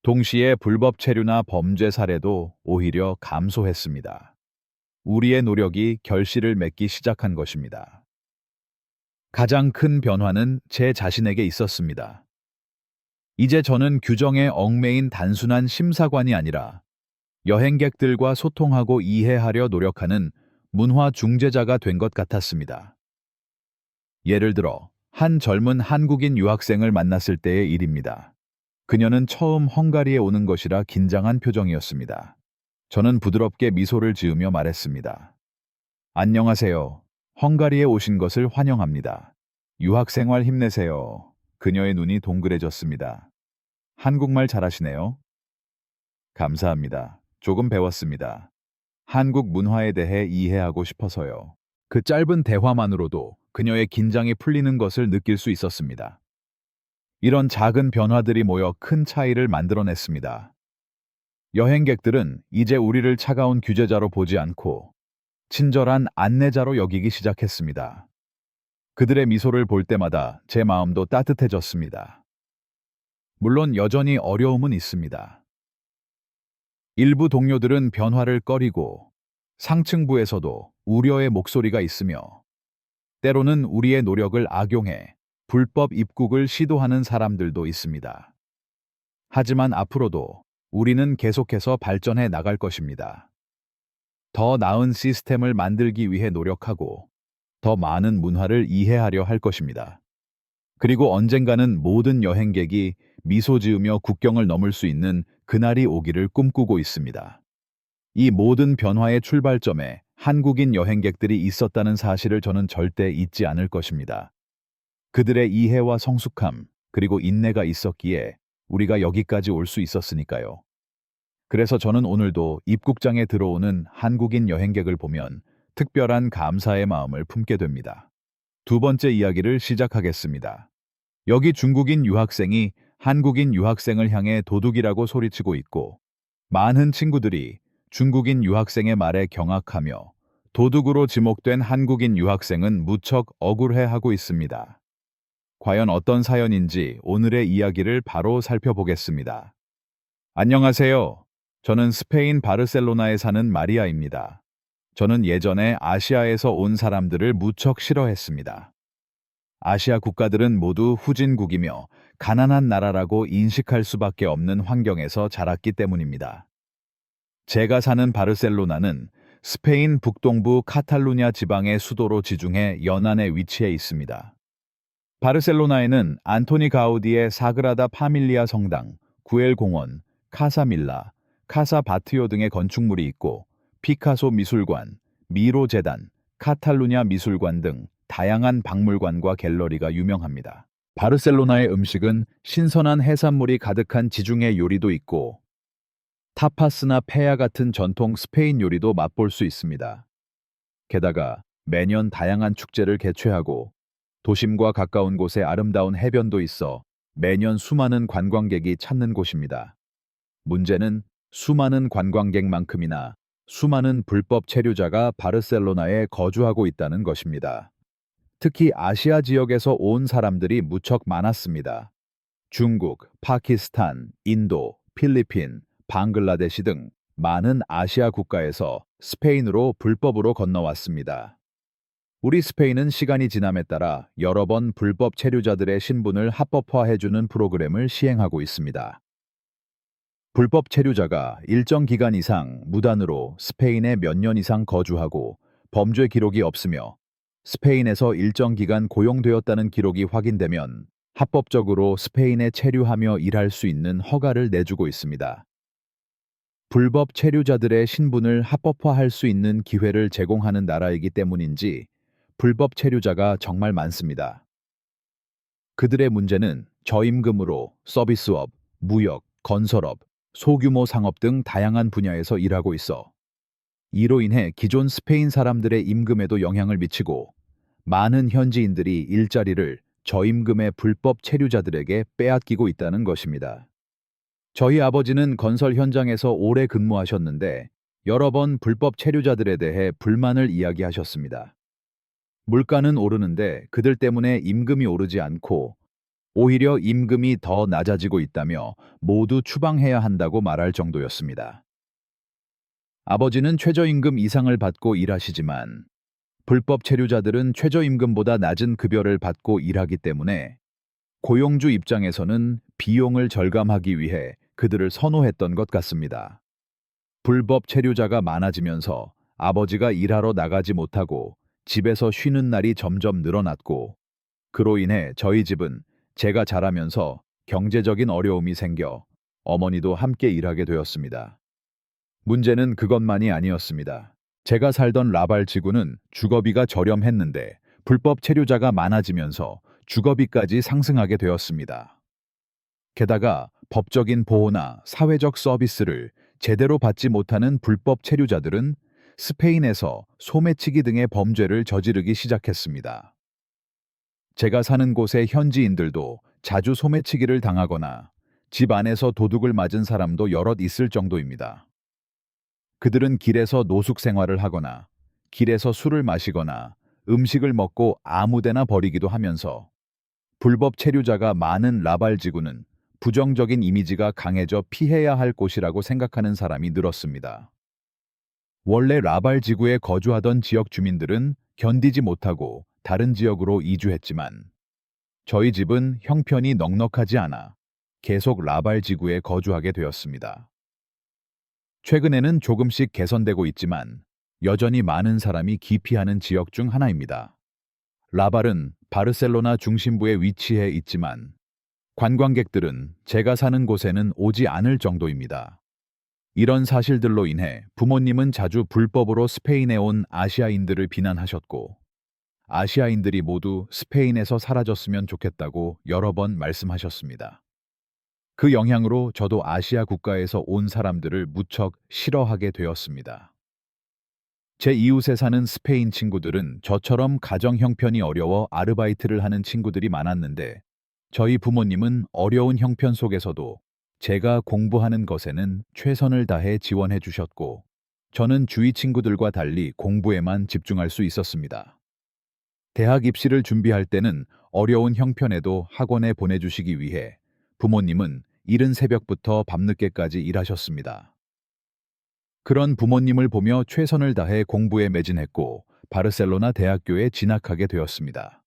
동시에 불법 체류나 범죄 사례도 오히려 감소했습니다. 우리의 노력이 결실을 맺기 시작한 것입니다. 가장 큰 변화는 제 자신에게 있었습니다. 이제 저는 규정에 얽매인 단순한 심사관이 아니라 여행객들과 소통하고 이해하려 노력하는 문화 중재자가 된 것 같았습니다. 예를 들어, 한 젊은 한국인 유학생을 만났을 때의 일입니다. 그녀는 처음 헝가리에 오는 것이라 긴장한 표정이었습니다. 저는 부드럽게 미소를 지으며 말했습니다. 안녕하세요. 헝가리에 오신 것을 환영합니다. 유학생활 힘내세요. 그녀의 눈이 동그래졌습니다. 한국말 잘하시네요. 감사합니다. 조금 배웠습니다. 한국 문화에 대해 이해하고 싶어서요. 그 짧은 대화만으로도 그녀의 긴장이 풀리는 것을 느낄 수 있었습니다. 이런 작은 변화들이 모여 큰 차이를 만들어냈습니다. 여행객들은 이제 우리를 차가운 규제자로 보지 않고 친절한 안내자로 여기기 시작했습니다. 그들의 미소를 볼 때마다 제 마음도 따뜻해졌습니다. 물론 여전히 어려움은 있습니다. 일부 동료들은 변화를 꺼리고 상층부에서도 우려의 목소리가 있으며 때로는 우리의 노력을 악용해 불법 입국을 시도하는 사람들도 있습니다. 하지만 앞으로도 우리는 계속해서 발전해 나갈 것입니다. 더 나은 시스템을 만들기 위해 노력하고 더 많은 문화를 이해하려 할 것입니다. 그리고 언젠가는 모든 여행객이 미소 지으며 국경을 넘을 수 있는 그날이 오기를 꿈꾸고 있습니다. 이 모든 변화의 출발점에 한국인 여행객들이 있었다는 사실을 저는 절대 잊지 않을 것입니다. 그들의 이해와 성숙함, 그리고 인내가 있었기에 우리가 여기까지 올 수 있었으니까요. 그래서 저는 오늘도 입국장에 들어오는 한국인 여행객을 보면 특별한 감사의 마음을 품게 됩니다. 두 번째 이야기를 시작하겠습니다. 여기 중국인 유학생이 한국인 유학생을 향해 도둑이라고 소리치고 있고, 많은 친구들이 중국인 유학생의 말에 경악하며 도둑으로 지목된 한국인 유학생은 무척 억울해하고 있습니다. 과연 어떤 사연인지 오늘의 이야기를 바로 살펴보겠습니다. 안녕하세요. 저는 스페인 바르셀로나에 사는 마리아입니다. 저는 예전에 아시아에서 온 사람들을 무척 싫어했습니다. 아시아 국가들은 모두 후진국이며 가난한 나라라고 인식할 수밖에 없는 환경에서 자랐기 때문입니다. 제가 사는 바르셀로나는 스페인 북동부 카탈루냐 지방의 수도로 지중해 연안에 위치해 있습니다. 바르셀로나에는 안토니 가우디의 사그라다 파밀리아 성당, 구엘 공원, 카사밀라, 카사 바티오 등의 건축물이 있고, 피카소 미술관, 미로 재단, 카탈루냐 미술관 등 다양한 박물관과 갤러리가 유명합니다. 바르셀로나의 음식은 신선한 해산물이 가득한 지중해 요리도 있고, 타파스나 페야 같은 전통 스페인 요리도 맛볼 수 있습니다. 게다가 매년 다양한 축제를 개최하고, 도심과 가까운 곳에 아름다운 해변도 있어 매년 수많은 관광객이 찾는 곳입니다. 문제는 수많은 관광객만큼이나 수많은 불법 체류자가 바르셀로나에 거주하고 있다는 것입니다. 특히 아시아 지역에서 온 사람들이 무척 많았습니다. 중국, 파키스탄, 인도, 필리핀, 방글라데시 등 많은 아시아 국가에서 스페인으로 불법으로 건너왔습니다. 우리 스페인은 시간이 지남에 따라 여러 번 불법 체류자들의 신분을 합법화해주는 프로그램을 시행하고 있습니다. 불법 체류자가 일정 기간 이상 무단으로 스페인에 몇 년 이상 거주하고 범죄 기록이 없으며 스페인에서 일정 기간 고용되었다는 기록이 확인되면 합법적으로 스페인에 체류하며 일할 수 있는 허가를 내주고 있습니다. 불법 체류자들의 신분을 합법화할 수 있는 기회를 제공하는 나라이기 때문인지 불법 체류자가 정말 많습니다. 그들의 문제는 저임금으로 서비스업, 무역, 건설업, 소규모 상업 등 다양한 분야에서 일하고 있어 이로 인해 기존 스페인 사람들의 임금에도 영향을 미치고 많은 현지인들이 일자리를 저임금의 불법 체류자들에게 빼앗기고 있다는 것입니다. 저희 아버지는 건설 현장에서 오래 근무하셨는데 여러 번 불법 체류자들에 대해 불만을 이야기하셨습니다. 물가는 오르는데 그들 때문에 임금이 오르지 않고 오히려 임금이 더 낮아지고 있다며 모두 추방해야 한다고 말할 정도였습니다. 아버지는 최저임금 이상을 받고 일하시지만 불법 체류자들은 최저임금보다 낮은 급여를 받고 일하기 때문에 고용주 입장에서는 비용을 절감하기 위해 그들을 선호했던 것 같습니다. 불법 체류자가 많아지면서 아버지가 일하러 나가지 못하고 집에서 쉬는 날이 점점 늘어났고, 그로 인해 저희 집은 제가 자라면서 경제적인 어려움이 생겨 어머니도 함께 일하게 되었습니다. 문제는 그것만이 아니었습니다. 제가 살던 라발 지구는 주거비가 저렴했는데 불법 체류자가 많아지면서 주거비까지 상승하게 되었습니다. 게다가 법적인 보호나 사회적 서비스를 제대로 받지 못하는 불법 체류자들은 스페인에서 소매치기 등의 범죄를 저지르기 시작했습니다. 제가 사는 곳의 현지인들도 자주 소매치기를 당하거나 집 안에서 도둑을 맞은 사람도 여럿 있을 정도입니다. 그들은 길에서 노숙 생활을 하거나 길에서 술을 마시거나 음식을 먹고 아무데나 버리기도 하면서 불법 체류자가 많은 라발 지구는 부정적인 이미지가 강해져 피해야 할 곳이라고 생각하는 사람이 늘었습니다. 원래 라발 지구에 거주하던 지역 주민들은 견디지 못하고 다른 지역으로 이주했지만 저희 집은 형편이 넉넉하지 않아 계속 라발 지구에 거주하게 되었습니다. 최근에는 조금씩 개선되고 있지만 여전히 많은 사람이 기피하는 지역 중 하나입니다. 라발은 바르셀로나 중심부에 위치해 있지만 관광객들은 제가 사는 곳에는 오지 않을 정도입니다. 이런 사실들로 인해 부모님은 자주 불법으로 스페인에 온 아시아인들을 비난하셨고, 아시아인들이 모두 스페인에서 사라졌으면 좋겠다고 여러 번 말씀하셨습니다. 그 영향으로 저도 아시아 국가에서 온 사람들을 무척 싫어하게 되었습니다. 제 이웃에 사는 스페인 친구들은 저처럼 가정 형편이 어려워 아르바이트를 하는 친구들이 많았는데, 저희 부모님은 어려운 형편 속에서도 제가 공부하는 것에는 최선을 다해 지원해 주셨고, 저는 주위 친구들과 달리 공부에만 집중할 수 있었습니다. 대학 입시를 준비할 때는 어려운 형편에도 학원에 보내주시기 위해 부모님은 이른 새벽부터 밤늦게까지 일하셨습니다. 그런 부모님을 보며 최선을 다해 공부에 매진했고 바르셀로나 대학교에 진학하게 되었습니다.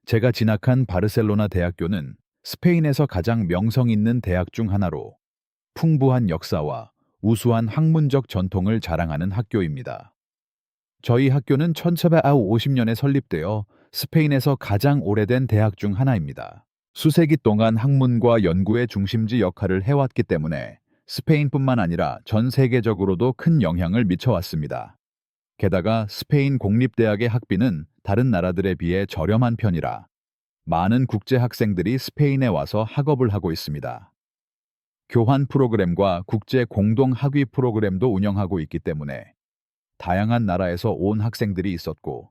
제가 진학한 바르셀로나 대학교는 스페인에서 가장 명성 있는 대학 중 하나로 풍부한 역사와 우수한 학문적 전통을 자랑하는 학교입니다. 저희 학교는 1750년에 설립되어 스페인에서 가장 오래된 대학 중 하나입니다. 수세기 동안 학문과 연구의 중심지 역할을 해왔기 때문에 스페인뿐만 아니라 전 세계적으로도 큰 영향을 미쳐왔습니다. 게다가 스페인 공립대학의 학비는 다른 나라들에 비해 저렴한 편이라 많은 국제 학생들이 스페인에 와서 학업을 하고 있습니다. 교환 프로그램과 국제 공동 학위 프로그램도 운영하고 있기 때문에 다양한 나라에서 온 학생들이 있었고,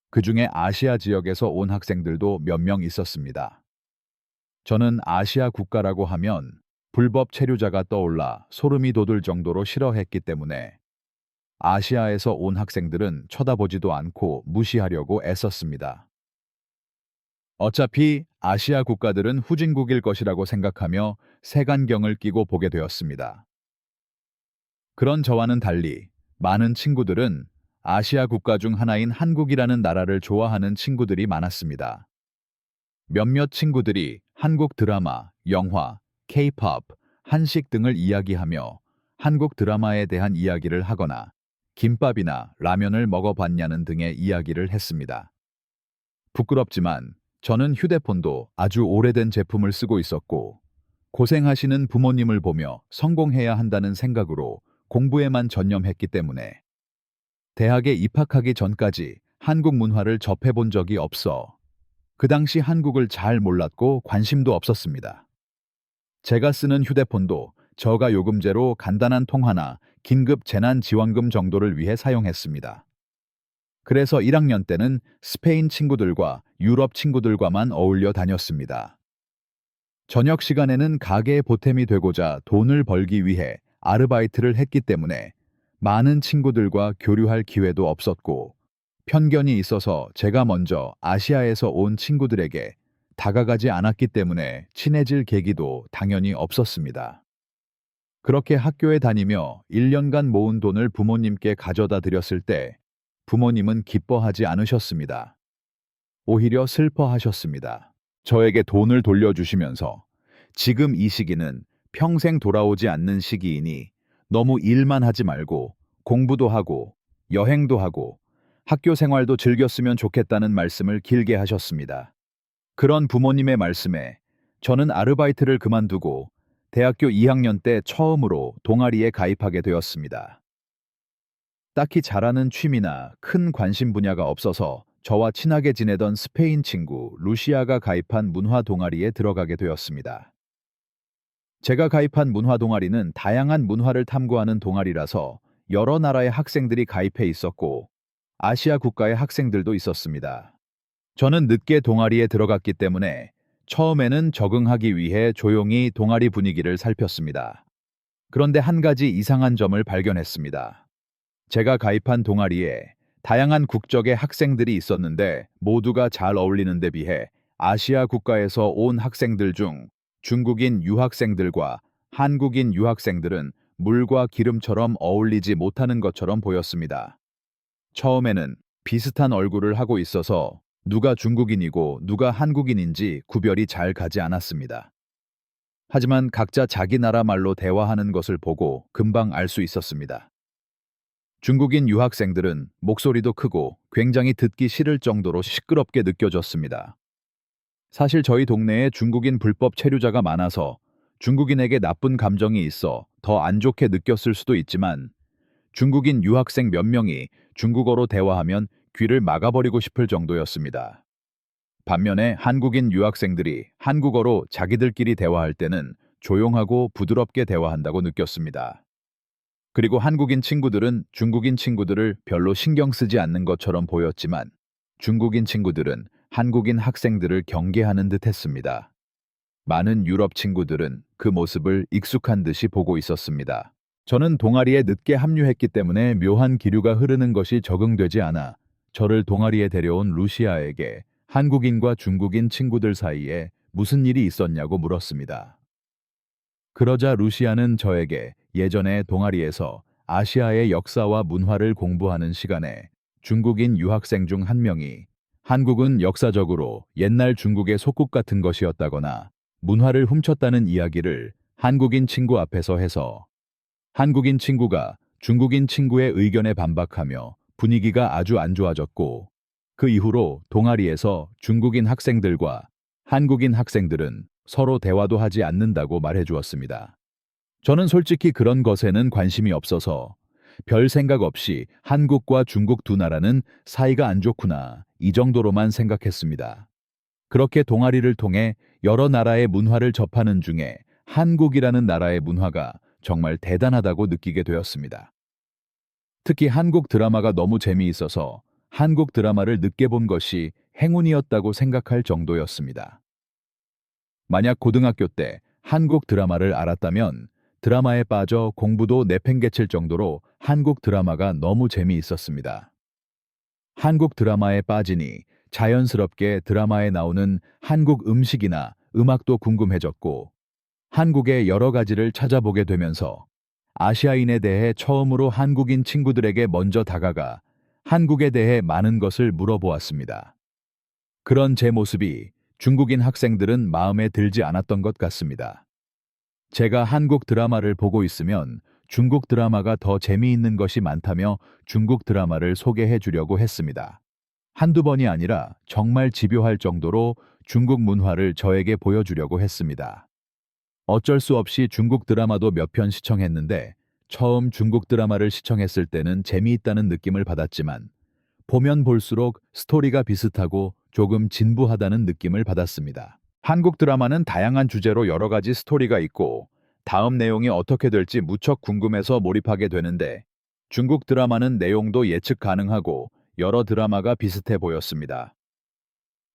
그 중에 아시아 지역에서 온 학생들도 몇 명 있었습니다. 저는 아시아 국가라고 하면 불법 체류자가 떠올라 소름이 돋을 정도로 싫어했기 때문에 아시아에서 온 학생들은 쳐다보지도 않고 무시하려고 애썼습니다. 어차피 아시아 국가들은 후진국일 것이라고 생각하며 색안경을 끼고 보게 되었습니다. 그런 저와는 달리 많은 친구들은 아시아 국가 중 하나인 한국이라는 나라를 좋아하는 친구들이 많았습니다. 몇몇 친구들이 한국 드라마, 영화, K-pop, 한식 등을 이야기하며 한국 드라마에 대한 이야기를 하거나 김밥이나 라면을 먹어봤냐는 등의 이야기를 했습니다. 부끄럽지만 저는 휴대폰도 아주 오래된 제품을 쓰고 있었고, 고생하시는 부모님을 보며 성공해야 한다는 생각으로 공부에만 전념했기 때문에 대학에 입학하기 전까지 한국 문화를 접해본 적이 없어 그 당시 한국을 잘 몰랐고 관심도 없었습니다. 제가 쓰는 휴대폰도 저가 요금제로 간단한 통화나 긴급 재난지원금 정도를 위해 사용했습니다. 그래서 1학년 때는 스페인 친구들과 유럽 친구들과만 어울려 다녔습니다. 저녁 시간에는 가게의 보탬이 되고자 돈을 벌기 위해 아르바이트를 했기 때문에 많은 친구들과 교류할 기회도 없었고, 편견이 있어서 제가 먼저 아시아에서 온 친구들에게 다가가지 않았기 때문에 친해질 계기도 당연히 없었습니다. 그렇게 학교에 다니며 1년간 모은 돈을 부모님께 가져다 드렸을 때 부모님은 기뻐하지 않으셨습니다. 오히려 슬퍼하셨습니다. 저에게 돈을 돌려주시면서 지금 이 시기는 평생 돌아오지 않는 시기이니 너무 일만 하지 말고 공부도 하고 여행도 하고 학교 생활도 즐겼으면 좋겠다는 말씀을 길게 하셨습니다. 그런 부모님의 말씀에 저는 아르바이트를 그만두고 대학교 2학년 때 처음으로 동아리에 가입하게 되었습니다. 딱히 잘하는 취미나 큰 관심 분야가 없어서 저와 친하게 지내던 스페인 친구 루시아가 가입한 문화 동아리에 들어가게 되었습니다. 제가 가입한 문화 동아리는 다양한 문화를 탐구하는 동아리라서 여러 나라의 학생들이 가입해 있었고 아시아 국가의 학생들도 있었습니다. 저는 늦게 동아리에 들어갔기 때문에 처음에는 적응하기 위해 조용히 동아리 분위기를 살폈습니다. 그런데 한 가지 이상한 점을 발견했습니다. 제가 가입한 동아리에 다양한 국적의 학생들이 있었는데 모두가 잘 어울리는 데 비해 아시아 국가에서 온 학생들 중 중국인 유학생들과 한국인 유학생들은 물과 기름처럼 어울리지 못하는 것처럼 보였습니다. 처음에는 비슷한 얼굴을 하고 있어서 누가 중국인이고 누가 한국인인지 구별이 잘 가지 않았습니다. 하지만 각자 자기 나라 말로 대화하는 것을 보고 금방 알 수 있었습니다. 중국인 유학생들은 목소리도 크고 굉장히 듣기 싫을 정도로 시끄럽게 느껴졌습니다. 사실 저희 동네에 중국인 불법 체류자가 많아서 중국인에게 나쁜 감정이 있어 더 안 좋게 느꼈을 수도 있지만 중국인 유학생 몇 명이 중국어로 대화하면 귀를 막아버리고 싶을 정도였습니다. 반면에 한국인 유학생들이 한국어로 자기들끼리 대화할 때는 조용하고 부드럽게 대화한다고 느꼈습니다. 그리고 한국인 친구들은 중국인 친구들을 별로 신경 쓰지 않는 것처럼 보였지만 중국인 친구들은 한국인 학생들을 경계하는 듯 했습니다. 많은 유럽 친구들은 그 모습을 익숙한 듯이 보고 있었습니다. 저는 동아리에 늦게 합류했기 때문에 묘한 기류가 흐르는 것이 적응되지 않아 저를 동아리에 데려온 루시아에게 한국인과 중국인 친구들 사이에 무슨 일이 있었냐고 물었습니다. 그러자 루시아는 저에게 예전에 동아리에서 아시아의 역사와 문화를 공부하는 시간에 중국인 유학생 중 한 명이 한국은 역사적으로 옛날 중국의 속국 같은 것이었다거나 문화를 훔쳤다는 이야기를 한국인 친구 앞에서 해서 한국인 친구가 중국인 친구의 의견에 반박하며 분위기가 아주 안 좋아졌고 그 이후로 동아리에서 중국인 학생들과 한국인 학생들은 서로 대화도 하지 않는다고 말해 주었습니다. 저는 솔직히 그런 것에는 관심이 없어서 별 생각 없이 한국과 중국 두 나라는 사이가 안 좋구나 이 정도로만 생각했습니다. 그렇게 동아리를 통해 여러 나라의 문화를 접하는 중에 한국이라는 나라의 문화가 정말 대단하다고 느끼게 되었습니다. 특히 한국 드라마가 너무 재미있어서 한국 드라마를 늦게 본 것이 행운이었다고 생각할 정도였습니다. 만약 고등학교 때 한국 드라마를 알았다면 드라마에 빠져 공부도 내팽개칠 정도로 한국 드라마가 너무 재미있었습니다. 한국 드라마에 빠지니 자연스럽게 드라마에 나오는 한국 음식이나 음악도 궁금해졌고 한국의 여러 가지를 찾아보게 되면서 아시아인에 대해 처음으로 한국인 친구들에게 먼저 다가가 한국에 대해 많은 것을 물어보았습니다. 그런 제 모습이 중국인 학생들은 마음에 들지 않았던 것 같습니다. 제가 한국 드라마를 보고 있으면 중국 드라마가 더 재미있는 것이 많다며 중국 드라마를 소개해 주려고 했습니다. 한두 번이 아니라 정말 집요할 정도로 중국 문화를 저에게 보여주려고 했습니다. 어쩔 수 없이 중국 드라마도 몇 편 시청했는데 처음 중국 드라마를 시청했을 때는 재미있다는 느낌을 받았지만 보면 볼수록 스토리가 비슷하고 조금 진부하다는 느낌을 받았습니다. 한국 드라마는 다양한 주제로 여러 가지 스토리가 있고 다음 내용이 어떻게 될지 무척 궁금해서 몰입하게 되는데 중국 드라마는 내용도 예측 가능하고 여러 드라마가 비슷해 보였습니다.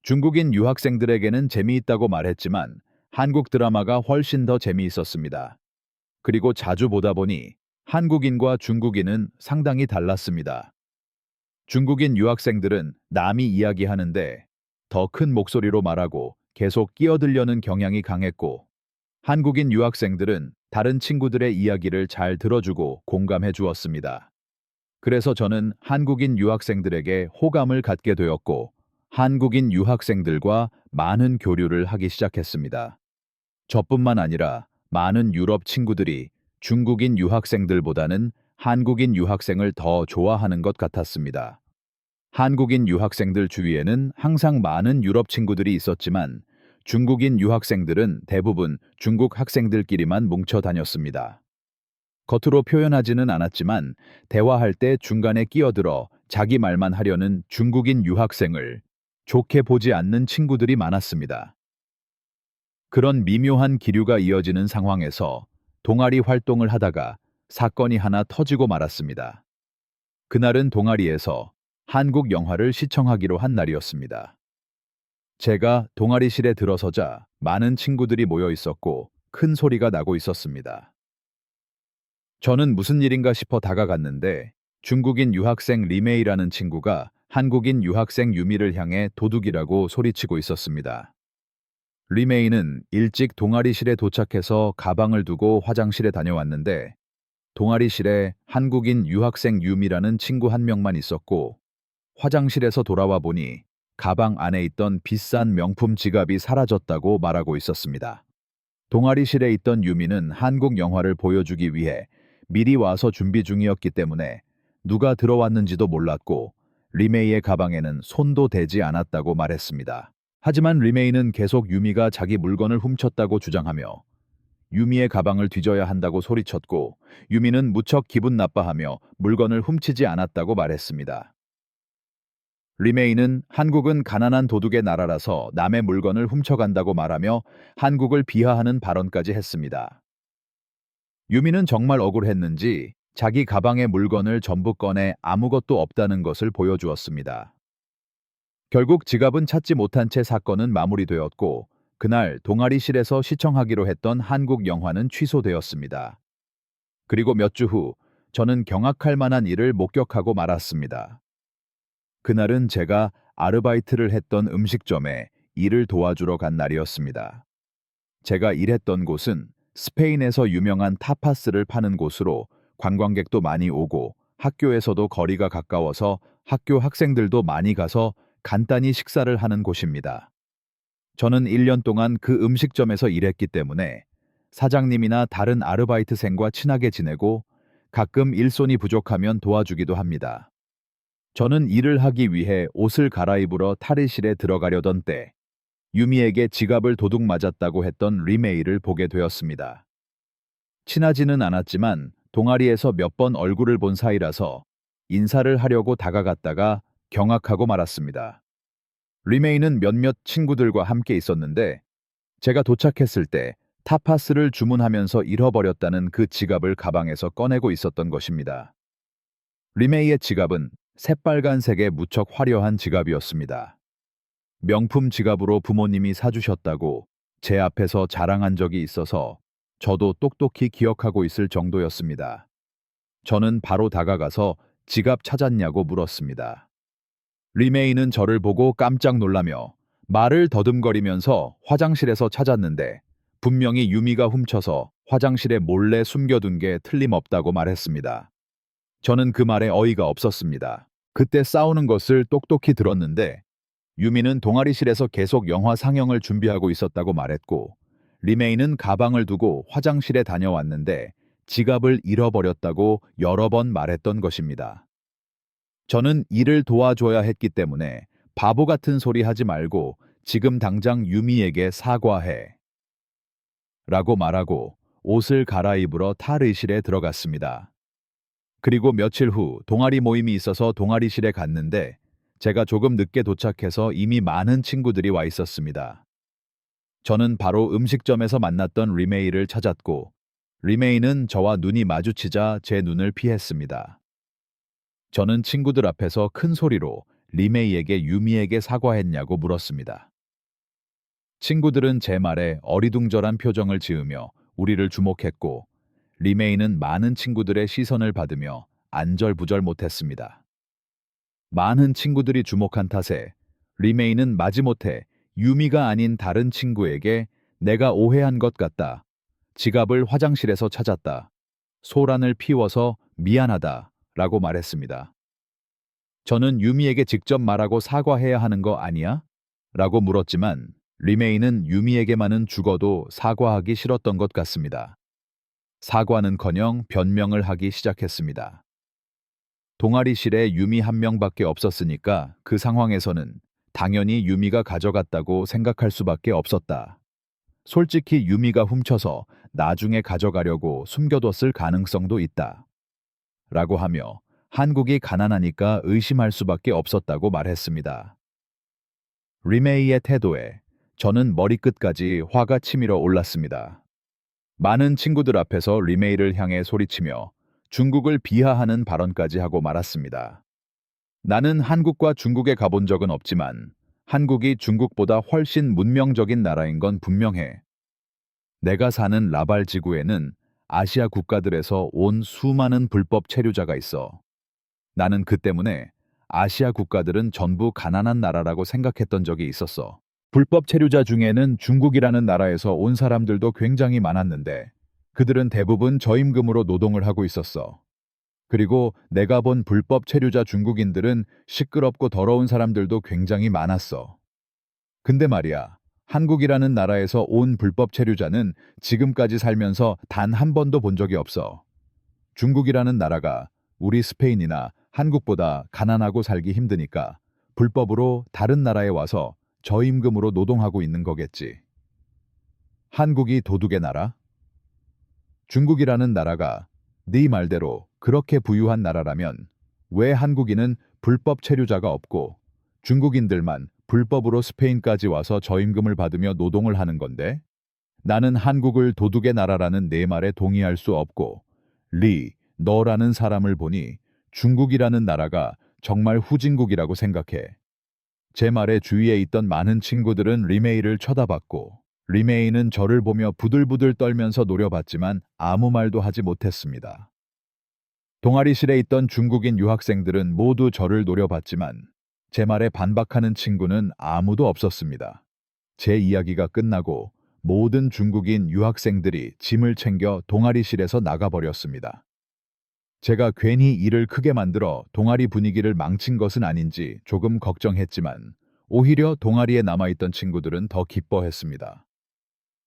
중국인 유학생들에게는 재미있다고 말했지만 한국 드라마가 훨씬 더 재미있었습니다. 그리고 자주 보다 보니 한국인과 중국인은 상당히 달랐습니다. 중국인 유학생들은 남이 이야기하는데 더 큰 목소리로 말하고 계속 끼어들려는 경향이 강했고 한국인 유학생들은 다른 친구들의 이야기를 잘 들어주고 공감해 주었습니다. 그래서 저는 한국인 유학생들에게 호감을 갖게 되었고 한국인 유학생들과 많은 교류를 하기 시작했습니다. 저뿐만 아니라 많은 유럽 친구들이 중국인 유학생들보다는 한국인 유학생을 더 좋아하는 것 같았습니다. 한국인 유학생들 주위에는 항상 많은 유럽 친구들이 있었지만 중국인 유학생들은 대부분 중국 학생들끼리만 뭉쳐 다녔습니다. 겉으로 표현하지는 않았지만 대화할 때 중간에 끼어들어 자기 말만 하려는 중국인 유학생을 좋게 보지 않는 친구들이 많았습니다. 그런 미묘한 기류가 이어지는 상황에서 동아리 활동을 하다가 사건이 하나 터지고 말았습니다. 그날은 동아리에서 한국 영화를 시청하기로 한 날이었습니다. 제가 동아리실에 들어서자 많은 친구들이 모여 있었고 큰 소리가 나고 있었습니다. 저는 무슨 일인가 싶어 다가갔는데 중국인 유학생 리메이라는 친구가 한국인 유학생 유미를 향해 도둑이라고 소리치고 있었습니다. 리메이는 일찍 동아리실에 도착해서 가방을 두고 화장실에 다녀왔는데 동아리실에 한국인 유학생 유미라는 친구 한 명만 있었고 화장실에서 돌아와 보니 가방 안에 있던 비싼 명품 지갑이 사라졌다고 말하고 있었습니다. 동아리실에 있던 유미는 한국 영화를 보여주기 위해 미리 와서 준비 중이었기 때문에 누가 들어왔는지도 몰랐고 리메이의 가방에는 손도 대지 않았다고 말했습니다. 하지만 리메이는 계속 유미가 자기 물건을 훔쳤다고 주장하며 유미의 가방을 뒤져야 한다고 소리쳤고, 유미는 무척 기분 나빠하며 물건을 훔치지 않았다고 말했습니다. 리메이는 한국은 가난한 도둑의 나라라서 남의 물건을 훔쳐간다고 말하며 한국을 비하하는 발언까지 했습니다. 유미는 정말 억울했는지 자기 가방의 물건을 전부 꺼내 아무것도 없다는 것을 보여주었습니다. 결국 지갑은 찾지 못한 채 사건은 마무리되었고, 그날 동아리실에서 시청하기로 했던 한국 영화는 취소되었습니다. 그리고 몇 주 후, 저는 경악할 만한 일을 목격하고 말았습니다. 그날은 제가 아르바이트를 했던 음식점에 일을 도와주러 간 날이었습니다. 제가 일했던 곳은 스페인에서 유명한 타파스를 파는 곳으로 관광객도 많이 오고 학교에서도 거리가 가까워서 학교 학생들도 많이 가서 간단히 식사를 하는 곳입니다. 저는 1년 동안 그 음식점에서 일했기 때문에 사장님이나 다른 아르바이트생과 친하게 지내고 가끔 일손이 부족하면 도와주기도 합니다. 저는 일을 하기 위해 옷을 갈아입으러 탈의실에 들어가려던 때 유미에게 지갑을 도둑 맞았다고 했던 리메이를 보게 되었습니다. 친하지는 않았지만 동아리에서 몇 번 얼굴을 본 사이라서 인사를 하려고 다가갔다가 경악하고 말았습니다. 리메이는 몇몇 친구들과 함께 있었는데 제가 도착했을 때 타파스를 주문하면서 잃어버렸다는 그 지갑을 가방에서 꺼내고 있었던 것입니다. 리메이의 지갑은 새빨간색의 무척 화려한 지갑이었습니다. 명품 지갑으로 부모님이 사주셨다고 제 앞에서 자랑한 적이 있어서 저도 똑똑히 기억하고 있을 정도였습니다. 저는 바로 다가가서 지갑 찾았냐고 물었습니다. 리메이는 저를 보고 깜짝 놀라며 말을 더듬거리면서 화장실에서 찾았는데 분명히 유미가 훔쳐서 화장실에 몰래 숨겨둔 게 틀림없다고 말했습니다. 저는 그 말에 어이가 없었습니다. 그때 싸우는 것을 똑똑히 들었는데 유미는 동아리실에서 계속 영화 상영을 준비하고 있었다고 말했고, 리메이는 가방을 두고 화장실에 다녀왔는데 지갑을 잃어버렸다고 여러 번 말했던 것입니다. 저는 일을 도와줘야 했기 때문에 바보 같은 소리 하지 말고 지금 당장 유미에게 사과해 라고 말하고 옷을 갈아입으러 탈의실에 들어갔습니다. 그리고 며칠 후 동아리 모임이 있어서 동아리실에 갔는데 제가 조금 늦게 도착해서 이미 많은 친구들이 와 있었습니다. 저는 바로 음식점에서 만났던 리메이를 찾았고, 리메이는 저와 눈이 마주치자 제 눈을 피했습니다. 저는 친구들 앞에서 큰 소리로 리메이에게 유미에게 사과했냐고 물었습니다. 친구들은 제 말에 어리둥절한 표정을 지으며 우리를 주목했고, 리메이는 많은 친구들의 시선을 받으며 안절부절 못했습니다. 많은 친구들이 주목한 탓에 리메이는 마지못해 유미가 아닌 다른 친구에게 내가 오해한 것 같다. 지갑을 화장실에서 찾았다. 소란을 피워서 미안하다. 라고 말했습니다. 저는 유미에게 직접 말하고 사과해야 하는 거 아니야? 라고 물었지만 리메이는 유미에게만은 죽어도 사과하기 싫었던 것 같습니다. 사과는커녕 변명을 하기 시작했습니다. 동아리실에 유미 한 명밖에 없었으니까 그 상황에서는 당연히 유미가 가져갔다고 생각할 수밖에 없었다. 솔직히 유미가 훔쳐서 나중에 가져가려고 숨겨뒀을 가능성도 있다. 라고 하며 한국이 가난하니까 의심할 수밖에 없었다고 말했습니다. 리메이의 태도에 저는 머리끝까지 화가 치밀어 올랐습니다. 많은 친구들 앞에서 리메이를 향해 소리치며 중국을 비하하는 발언까지 하고 말았습니다. 나는 한국과 국에 가본 적은 없지만 한국이 중국보다 훨씬 문명적인 나라인 건 분명해. 내가 사는 라발 지구에는 아시아 국가들에서 온 수많은 불법 체류자가 있어. 나는 그 때문에 아시아 국가들은 전부 가난한 나라라고 생각했던 적이 있었어. 불법 체류자 중에는 중국이라는 나라에서 온 사람들도 굉장히 많았는데 그들은 대부분 저임금으로 노동을 하고 있었어. 그리고 내가 본 불법 체류자 중국인들은 시끄럽고 더러운 사람들도 굉장히 많았어. 근데 말이야, 한국이라는 나라에서 온 불법 체류자는 지금까지 살면서 단 한 번도 본 적이 없어. 중국이라는 나라가 우리 스페인이나 한국보다 가난하고 살기 힘드니까 불법으로 다른 나라에 와서 저임금으로 노동하고 있는 거겠지. 한국이 도둑의 나라? 중국이라는 나라가 네 말대로 그렇게 부유한 나라라면 왜 한국인은 불법 체류자가 없고 중국인들만 불법으로 스페인까지 와서 저임금을 받으며 노동을 하는 건데? 나는 한국을 도둑의 나라라는 내 말에 동의할 수 없고, 너라는 사람을 보니 중국이라는 나라가 정말 후진국이라고 생각해. 제 말에 주위에 있던 많은 친구들은 리메이를 쳐다봤고, 리메이는 저를 보며 부들부들 떨면서 노려봤지만 아무 말도 하지 못했습니다. 동아리실에 있던 중국인 유학생들은 모두 저를 노려봤지만 제 말에 반박하는 친구는 아무도 없었습니다. 제 이야기가 끝나고 모든 중국인 유학생들이 짐을 챙겨 동아리실에서 나가버렸습니다. 제가 괜히 일을 크게 만들어 동아리 분위기를 망친 것은 아닌지 조금 걱정했지만 오히려 동아리에 남아있던 친구들은 더 기뻐했습니다.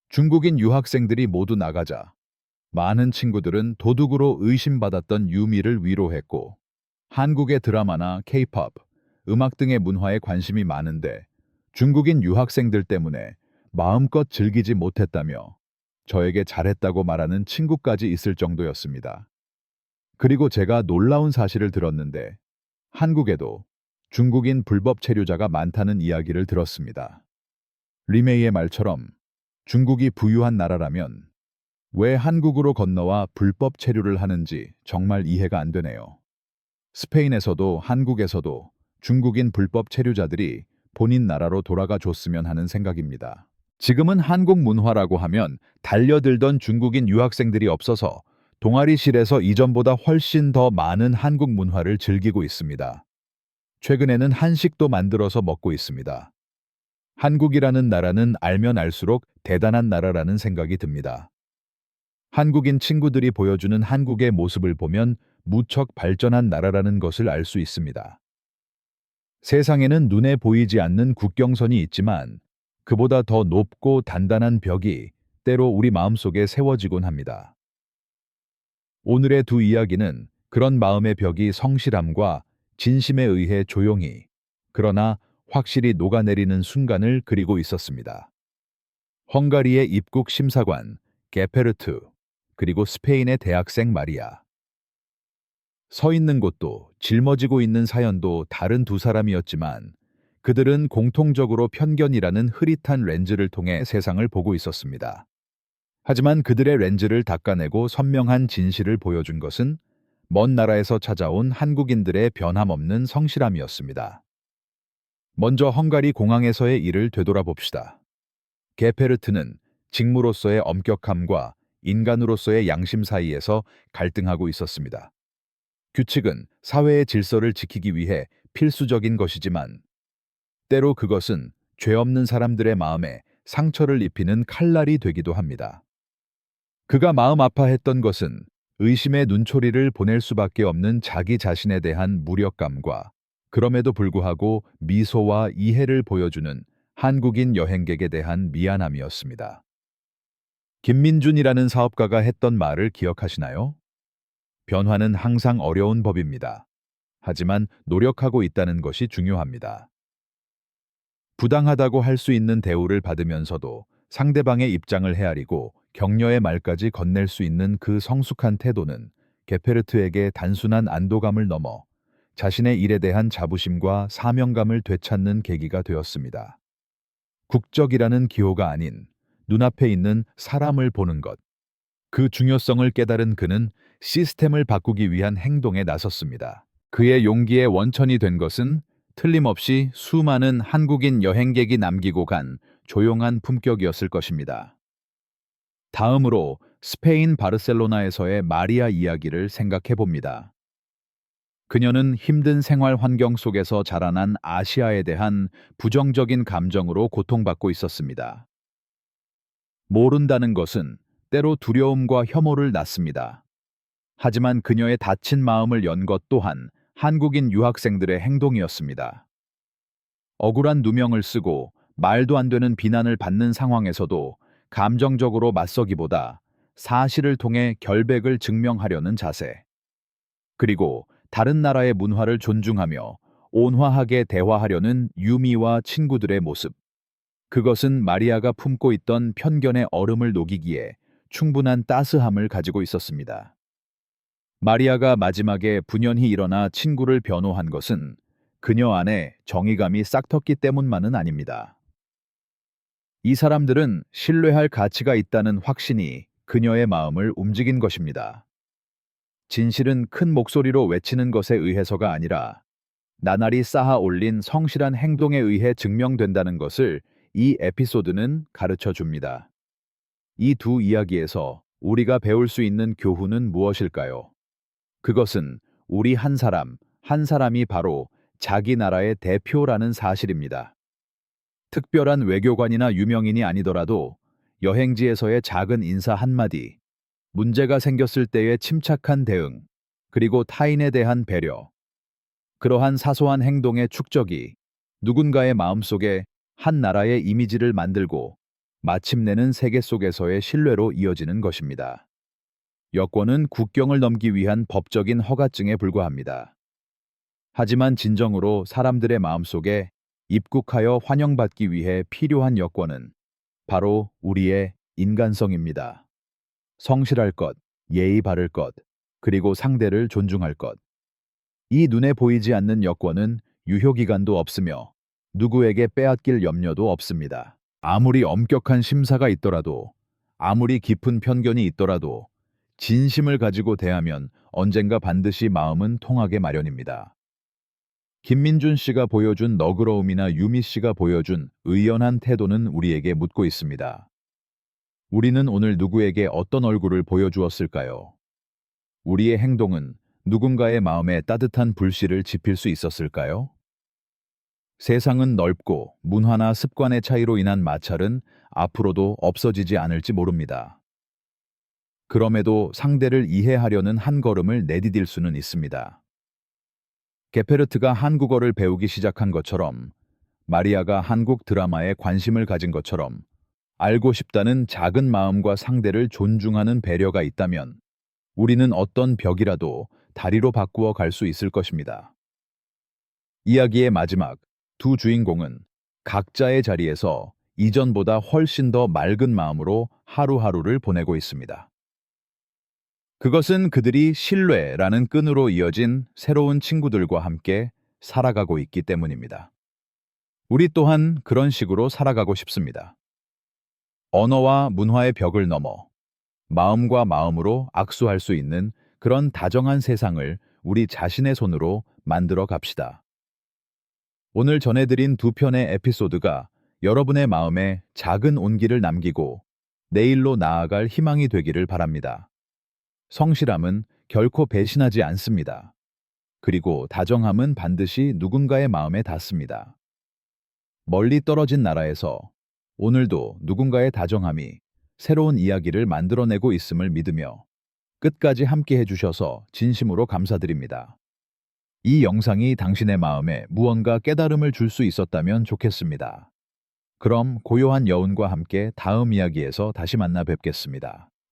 중국인 유학생들이 모두 나가자 많은 친구들은 도둑으로 의심받았던 유미를 위로했고 한국의 드라마나 케이팝, 음악 등의 문화에 관심이 많은데 중국인 유학생들 때문에 마음껏 즐기지 못했다며 저에게 잘했다고 말하는 친구까지 있을 정도였습니다. 그리고 제가 놀라운 사실을 들었는데 한국에도 중국인 불법 체류자가 많다는 이야기를 들었습니다. 리메이의 말처럼 중국이 부유한 나라라면 왜 한국으로 건너와 불법 체류를 하는지 정말 이해가 안 되네요. 스페인에서도 한국에서도 중국인 불법 체류자들이 본인 나라로 돌아가 줬으면 하는 생각입니다. 지금은 한국 문화라고 하면 달려들던 중국인 유학생들이 없어서 동아리실에서 이전보다 훨씬 더 많은 한국 문화를 즐기고 있습니다. 최근에는 한식도 만들어서 먹고 있습니다. 한국이라는 나라는 알면 알수록 대단한 나라라는 생각이 듭니다. 한국인 친구들이 보여주는 한국의 모습을 보면 무척 발전한 나라라는 것을 알 수 있습니다. 세상에는 눈에 보이지 않는 국경선이 있지만 그보다 더 높고 단단한 벽이 때로 우리 마음속에 세워지곤 합니다. 오늘의 두 이야기는 그런 마음의 벽이 성실함과 진심에 의해 조용히, 그러나 확실히 녹아내리는 순간을 그리고 있었습니다. 헝가리의 입국 심사관 게페르트, 그리고 스페인의 대학생 마리아. 서 있는 곳도 짊어지고 있는 사연도 다른 두 사람이었지만 그들은 공통적으로 편견이라는 흐릿한 렌즈를 통해 세상을 보고 있었습니다. 하지만 그들의 렌즈를 닦아내고 선명한 진실을 보여준 것은 먼 나라에서 찾아온 한국인들의 변함없는 성실함이었습니다. 먼저 헝가리 공항에서의 일을 되돌아봅시다. 게페르트는 직무로서의 엄격함과 인간으로서의 양심 사이에서 갈등하고 있었습니다. 규칙은 사회의 질서를 지키기 위해 필수적인 것이지만 때로 그것은 죄 없는 사람들의 마음에 상처를 입히는 칼날이 되기도 합니다. 그가 마음 아파했던 것은 의심의 눈초리를 보낼 수밖에 없는 자기 자신에 대한 무력감과 그럼에도 불구하고 미소와 이해를 보여주는 한국인 여행객에 대한 미안함이었습니다. 김민준이라는 사업가가 했던 말을 기억하시나요? 변화는 항상 어려운 법입니다. 하지만 노력하고 있다는 것이 중요합니다. 부당하다고 할 수 있는 대우를 받으면서도 상대방의 입장을 헤아리고 격려의 말까지 건넬 수 있는 그 성숙한 태도는 게페르트에게 단순한 안도감을 넘어 자신의 일에 대한 자부심과 사명감을 되찾는 계기가 되었습니다. 국적이라는 기호가 아닌 눈앞에 있는 사람을 보는 것. 그 중요성을 깨달은 그는 시스템을 바꾸기 위한 행동에 나섰습니다. 그의 용기의 원천이 된 것은 틀림없이 수많은 한국인 여행객이 남기고 간 조용한 품격이었을 것입니다. 다음으로 스페인 바르셀로나에서의 마리아 이야기를 생각해 봅니다. 그녀는 힘든 생활 환경 속에서 자라난 아시아에 대한 부정적인 감정으로 고통받고 있었습니다. 모른다는 것은 때로 두려움과 혐오를 낳습니다. 하지만 그녀의 닫힌 마음을 연 것 또한 한국인 유학생들의 행동이었습니다. 억울한 누명을 쓰고 말도 안 되는 비난을 받는 상황에서도 감정적으로 맞서기보다 사실을 통해 결백을 증명하려는 자세. 그리고 다른 나라의 문화를 존중하며 온화하게 대화하려는 유미와 친구들의 모습. 그것은 마리아가 품고 있던 편견의 얼음을 녹이기에 충분한 따스함을 가지고 있었습니다. 마리아가 마지막에 분연히 일어나 친구를 변호한 것은 그녀 안에 정의감이 싹텄기 때문만은 아닙니다. 이 사람들은 신뢰할 가치가 있다는 확신이 그녀의 마음을 움직인 것입니다. 진실은 큰 목소리로 외치는 것에 의해서가 아니라 나날이 쌓아 올린 성실한 행동에 의해 증명된다는 것을 이 에피소드는 가르쳐 줍니다. 이 두 이야기에서 우리가 배울 수 있는 교훈은 무엇일까요? 그것은 우리 한 사람, 한 사람이 바로 자기 나라의 대표라는 사실입니다. 특별한 외교관이나 유명인이 아니더라도 여행지에서의 작은 인사 한마디, 문제가 생겼을 때의 침착한 대응, 그리고 타인에 대한 배려, 그러한 사소한 행동의 축적이 누군가의 마음속에 한 나라의 이미지를 만들고 마침내는 세계 속에서의 신뢰로 이어지는 것입니다. 여권은 국경을 넘기 위한 법적인 허가증에 불과합니다. 하지만 진정으로 사람들의 마음속에 입국하여 환영받기 위해 필요한 여권은 바로 우리의 인간성입니다. 성실할 것, 예의 바를 것, 그리고 상대를 존중할 것. 이 눈에 보이지 않는 여권은 유효기간도 없으며 누구에게 빼앗길 염려도 없습니다. 아무리 엄격한 심사가 있더라도, 아무리 깊은 편견이 있더라도 진심을 가지고 대하면 언젠가 반드시 마음은 통하게 마련입니다. 김민준 씨가 보여준 너그러움이나 유미 씨가 보여준 의연한 태도는 우리에게 묻고 있습니다. 우리는 오늘 누구에게 어떤 얼굴을 보여주었을까요? 우리의 행동은 누군가의 마음에 따뜻한 불씨를 지필 수 있었을까요? 세상은 넓고 문화나 습관의 차이로 인한 마찰은 앞으로도 없어지지 않을지 모릅니다. 그럼에도 상대를 이해하려는 한 걸음을 내디딜 수는 있습니다. 게페르트가 한국어를 배우기 시작한 것처럼, 마리아가 한국 드라마에 관심을 가진 것처럼 알고 싶다는 작은 마음과 상대를 존중하는 배려가 있다면 우리는 어떤 벽이라도 다리로 바꾸어 갈 수 있을 것입니다. 이야기의 마지막, 두 주인공은 각자의 자리에서 이전보다 훨씬 더 맑은 마음으로 하루하루를 보내고 있습니다. 그것은 그들이 신뢰라는 끈으로 이어진 새로운 친구들과 함께 살아가고 있기 때문입니다. 우리 또한 그런 식으로 살아가고 싶습니다. 언어와 문화의 벽을 넘어 마음과 마음으로 악수할 수 있는 그런 다정한 세상을 우리 자신의 손으로 만들어 갑시다. 오늘 전해드린 두 편의 에피소드가 여러분의 마음에 작은 온기를 남기고 내일로 나아갈 희망이 되기를 바랍니다. 성실함은 결코 배신하지 않습니다. 그리고 다정함은 반드시 누군가의 마음에 닿습니다. 멀리 떨어진 나라에서 오늘도 누군가의 다정함이 새로운 이야기를 만들어내고 있음을 믿으며 끝까지 함께 해주셔서 진심으로 감사드립니다. 이 영상이 당신의 마음에 무언가 깨달음을 줄 수 있었다면 좋겠습니다. 그럼 고요한 여운과 함께 다음 이야기에서 다시 만나 뵙겠습니다.